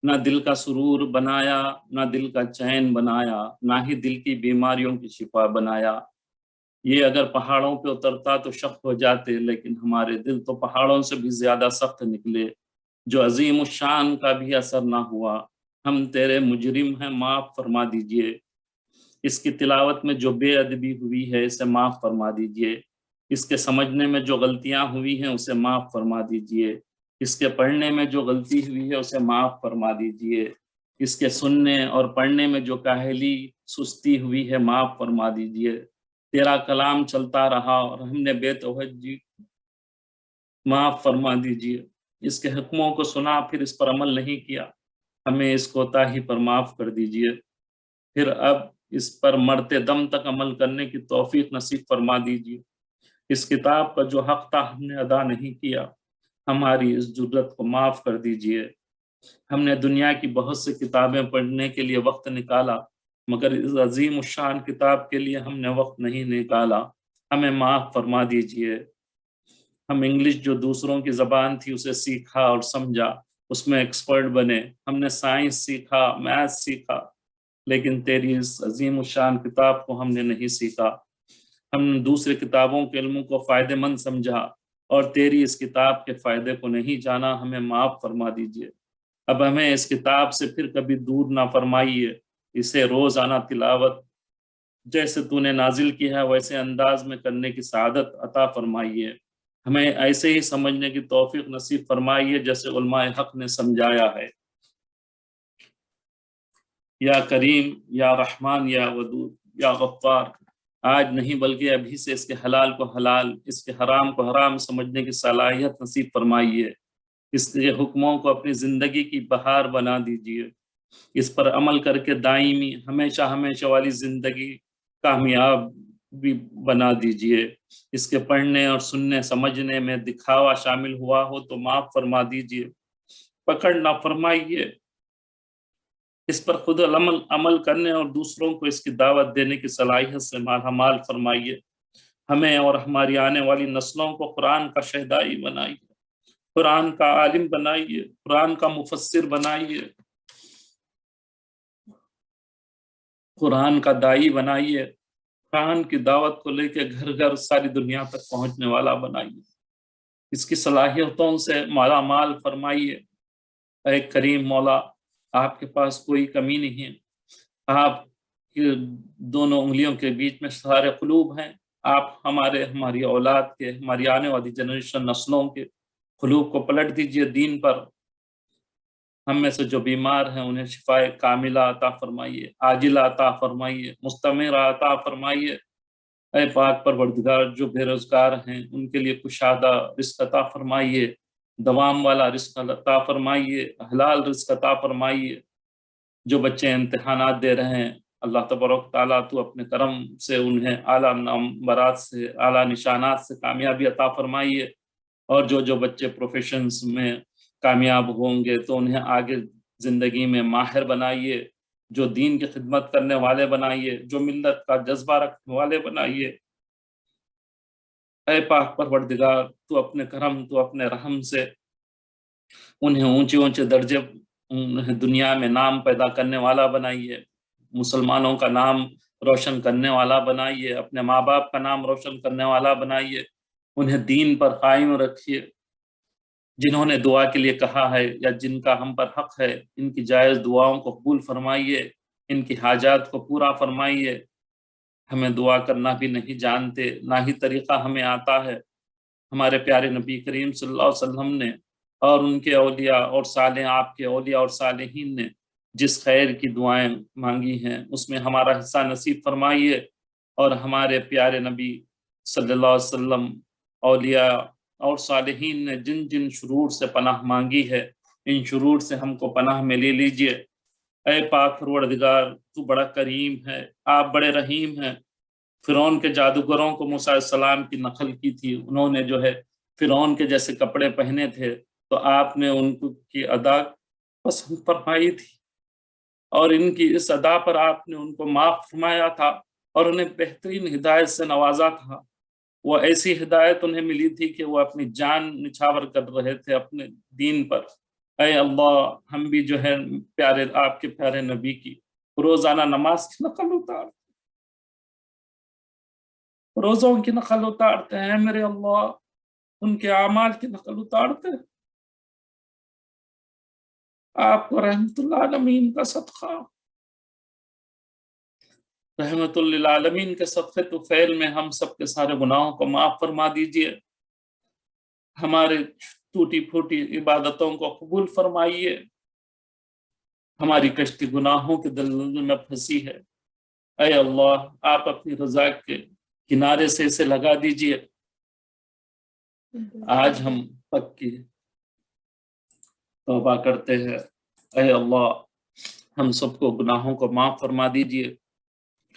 نہ دل کا سرور بنایا، نہ دل کا چین بنایا، نہ ہی دل کی بیماریوں کی شفا بنایا۔ یہ اگر پہاڑوں پہ اترتا تو سخت ہو جاتے، لیکن ہمارے دل تو پہاڑوں سے بھی زیادہ سخت نکلے، جو عظیم الشان کا بھی اثر نہ ہوا۔ ہم تیرے مجرم ہیں، معاف فرما دیجئے۔ اس کی تلاوت میں جو بے ادبی ہوئی ہے اسے معاف فرما دیجئے، اس کے سمجھنے میں جو غلطیاں ہوئی ہیں اسے معاف فرما دیجئے، اس کے پڑھنے میں جو غلطی ہوئی ہے اسے معاف فرما دیجئے، اس کے سننے اور پڑھنے میں جو کاہلی سستی ہوئی ہے معاف فرما دیجئے۔ تیرا کلام چلتا رہا اور ہم نے بے توجہی، معاف فرما دیجئے۔ اس کے حکموں کو سنا پھر اس پر عمل نہیں کیا، ہمیں اس کوتاہی پر معاف کر دیجئے۔ پھر اب اس پر مرتے دم تک عمل کرنے کی توفیق نصیب فرما دیجئے۔ اس کتاب کا جو حق تھا ہم نے ادا نہیں کیا، ہماری اس جرت کو معاف کر دیجئے۔ ہم نے دنیا کی بہت سی کتابیں پڑھنے کے لیے وقت نکالا، مگر اس عظیم الشان کتاب کے لیے ہم نے وقت نہیں نکالا، ہمیں معاف فرما دیجئے۔ ہم انگلش جو دوسروں کی زبان تھی اسے سیکھا اور سمجھا، اس میں ایکسپرٹ بنے، ہم نے سائنس سیکھا، میتھ سیکھا، لیکن تیری اس عظیم الشان کتاب کو ہم نے نہیں سیکھا۔ ہم نے دوسرے کتابوں کے علموں کو فائدہ مند سمجھا اور تیری اس کتاب کے فائدے کو نہیں جانا، ہمیں معاف فرما دیجئے۔ اب ہمیں اس کتاب سے پھر کبھی دور نہ فرمائیے، اسے روزانہ تلاوت جیسے تو نے نازل کیا ہے ویسے انداز میں کرنے کی سعادت عطا فرمائیے۔ ہمیں ایسے ہی سمجھنے کی توفیق نصیب فرمائیے جیسے علماء حق نے سمجھایا ہے۔ یا کریم، یا رحمان، یا ودود، یا غفار، آج نہیں بلکہ ابھی سے اس کے حلال کو حلال، اس کے حرام کو حرام سمجھنے کی صلاحیت نصیب فرمائیے۔ اس کے حکموں کو اپنی زندگی کی بہار بنا دیجئے، اس پر عمل کر کے دائمی ہمیشہ ہمیشہ والی زندگی کامیاب بھی بنا دیجئے۔ اس کے پڑھنے اور سننے سمجھنے میں دکھاوا شامل ہوا ہو تو معاف فرما دیجئے، پکڑ نہ فرمائیے۔ اس پر خود عمل کرنے اور دوسروں کو اس کی دعوت دینے کی صلاحیت سے مالا مال فرمائیے۔ ہمیں اور ہماری آنے والی نسلوں کو قرآن کا شہدائی بنائیے، قرآن کا عالم بنائیے، قرآن کا مفسر بنائیے، قرآن کا داعی بنائیے، قرآن کی دعوت کو لے کے گھر گھر ساری دنیا تک پہنچنے والا بنائیے، اس کی صلاحیتوں سے مالا مال فرمائیے۔ اے کریم مولا، آپ کے پاس کوئی کمی نہیں ہے، آپ کی دونوں انگلیوں کے بیچ میں سارے قلوب ہیں، آپ ہماری اولاد کے، ہماری آنے والی جنریشن نسلوں کے قلوب کو پلٹ دیجئے دین پر۔ ہم میں سے جو بیمار ہیں انہیں شفاء کاملہ عطا فرمائیے، عاجلہ عطا فرمائیے، مستمرہ عطا فرمائیے۔ اے پاک پروردگار، جو بے روزگار ہیں ان کے لیے کشادہ رزق عطا فرمائیے، دوام والا رزق عطا فرمائیے، حلال رزق عطا فرمائیے۔ جو بچے امتحانات دے رہے ہیں اللہ تبارک تعالیٰ تو اپنے کرم سے انہیں اعلیٰ نمبرات سے، اعلیٰ نشانات سے کامیابی عطا فرمائیے، اور جو بچے پروفیشنز میں کامیاب ہوں گے تو انہیں آگے زندگی میں ماہر بنائیے، جو دین کی خدمت کرنے والے بنائیے، جو ملت کا جذبہ رکھنے والے بنائیے۔ اے پاک پروردگار، تو اپنے کرم، تو اپنے رحم سے انہیں اونچے اونچے درجے، انہیں دنیا میں نام پیدا کرنے والا بنائیے، مسلمانوں کا نام روشن کرنے والا بنائیے، اپنے ماں باپ کا نام روشن کرنے والا بنائیے، انہیں دین پر قائم رکھیے۔ جنہوں نے دعا کے لیے کہا ہے یا جن کا ہم پر حق ہے، ان کی جائز دعاؤں کو قبول فرمائیے، ان کی حاجات کو پورا فرمائیے۔ ہمیں دعا کرنا بھی نہیں جانتے، نہ ہی طریقہ ہمیں آتا ہے۔ ہمارے پیارے نبی کریم صلی اللہ علیہ وسلم نے اور ان کے اولیاء اور صالح، آپ کے اولیاء اور صالحین نے جس خیر کی دعائیں مانگی ہیں اس میں ہمارا حصہ نصیب فرمائیے، اور ہمارے پیارے نبی صلی اللہ علیہ وسلم، اولیاء اور صالحین نے جن جن شرور سے پناہ مانگی ہے ان شرور سے ہم کو پناہ میں لے لیجئے۔ اے پاک پروردگار، تو بڑا کریم ہے، آپ بڑے رحیم ہیں۔ فرعون کے جادوگروں کو موسیٰ علیہ السلام کی نقل کی تھی، انہوں نے جو ہے فرعون کے جیسے کپڑے پہنے تھے، تو آپ نے ان کی ادا پسند فرمائی تھی، اور ان کی اس ادا پر آپ نے ان کو معاف فرمایا تھا اور انہیں بہترین ہدایت سے نوازا تھا۔ وہ ایسی ہدایت انہیں ملی تھی کہ وہ اپنی جان نچھاور کر رہے تھے اپنے دین پر۔ اے اللہ، ہم بھی جو ہے پیارے آپ کے پیارے نبی کی روزانہ نماز کی نقل اتار، روزوں کی نقل اتارتے ہیں میرے اللہ، ان کے اعمال کی نقل اتارتے ہیں۔ آپ کو رحمت للعالمین کا صدقہ، رحمت للعالمین کے صدقے تو فعل میں ہم سب کے سارے گناہوں کو معاف فرما دیجئے، ہمارے ٹوٹی پھوٹی عبادتوں کو قبول فرمائیے، ہماری کشتی گناہوں کے دلدل میں پھنسی ہے۔ اے اللہ، آپ اپنی رضا کے کنارے سے اسے لگا دیجئے. آج ہم پکی توبہ کرتے ہیں. اے اللہ ہم سب کو گناہوں کو معاف فرما دیجئے.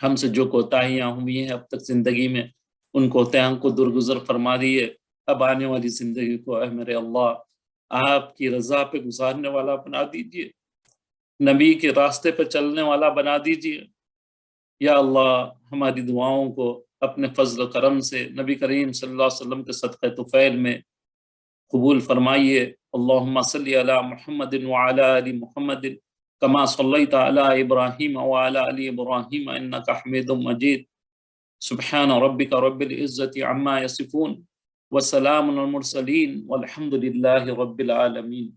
ہم سے جو کوتاہیاں ہوئی ہیں اب تک زندگی میں ان کوتاہیوں کو درگزر فرما دیے. اب آنے والی زندگی کو اے میرے اللہ آپ کی رضا پہ گزارنے والا بنا دیجئے, نبی کے راستے پہ چلنے والا بنا دیجئے. یا اللہ ہماری دعاؤں کو اپنے فضل و کرم سے نبی کریم صلی اللہ علیہ وسلم کے صدقہ طفیل میں قبول فرمائیے. اللہم صلی علی محمد وعلی آل محمد کما صلیت علی ابراہیم وعلی آل ابراہیم انک حمید مجید. سبحان ربک رب العزت عما یصفون وسلام علی المرسلین والحمد للہ رب العالمین.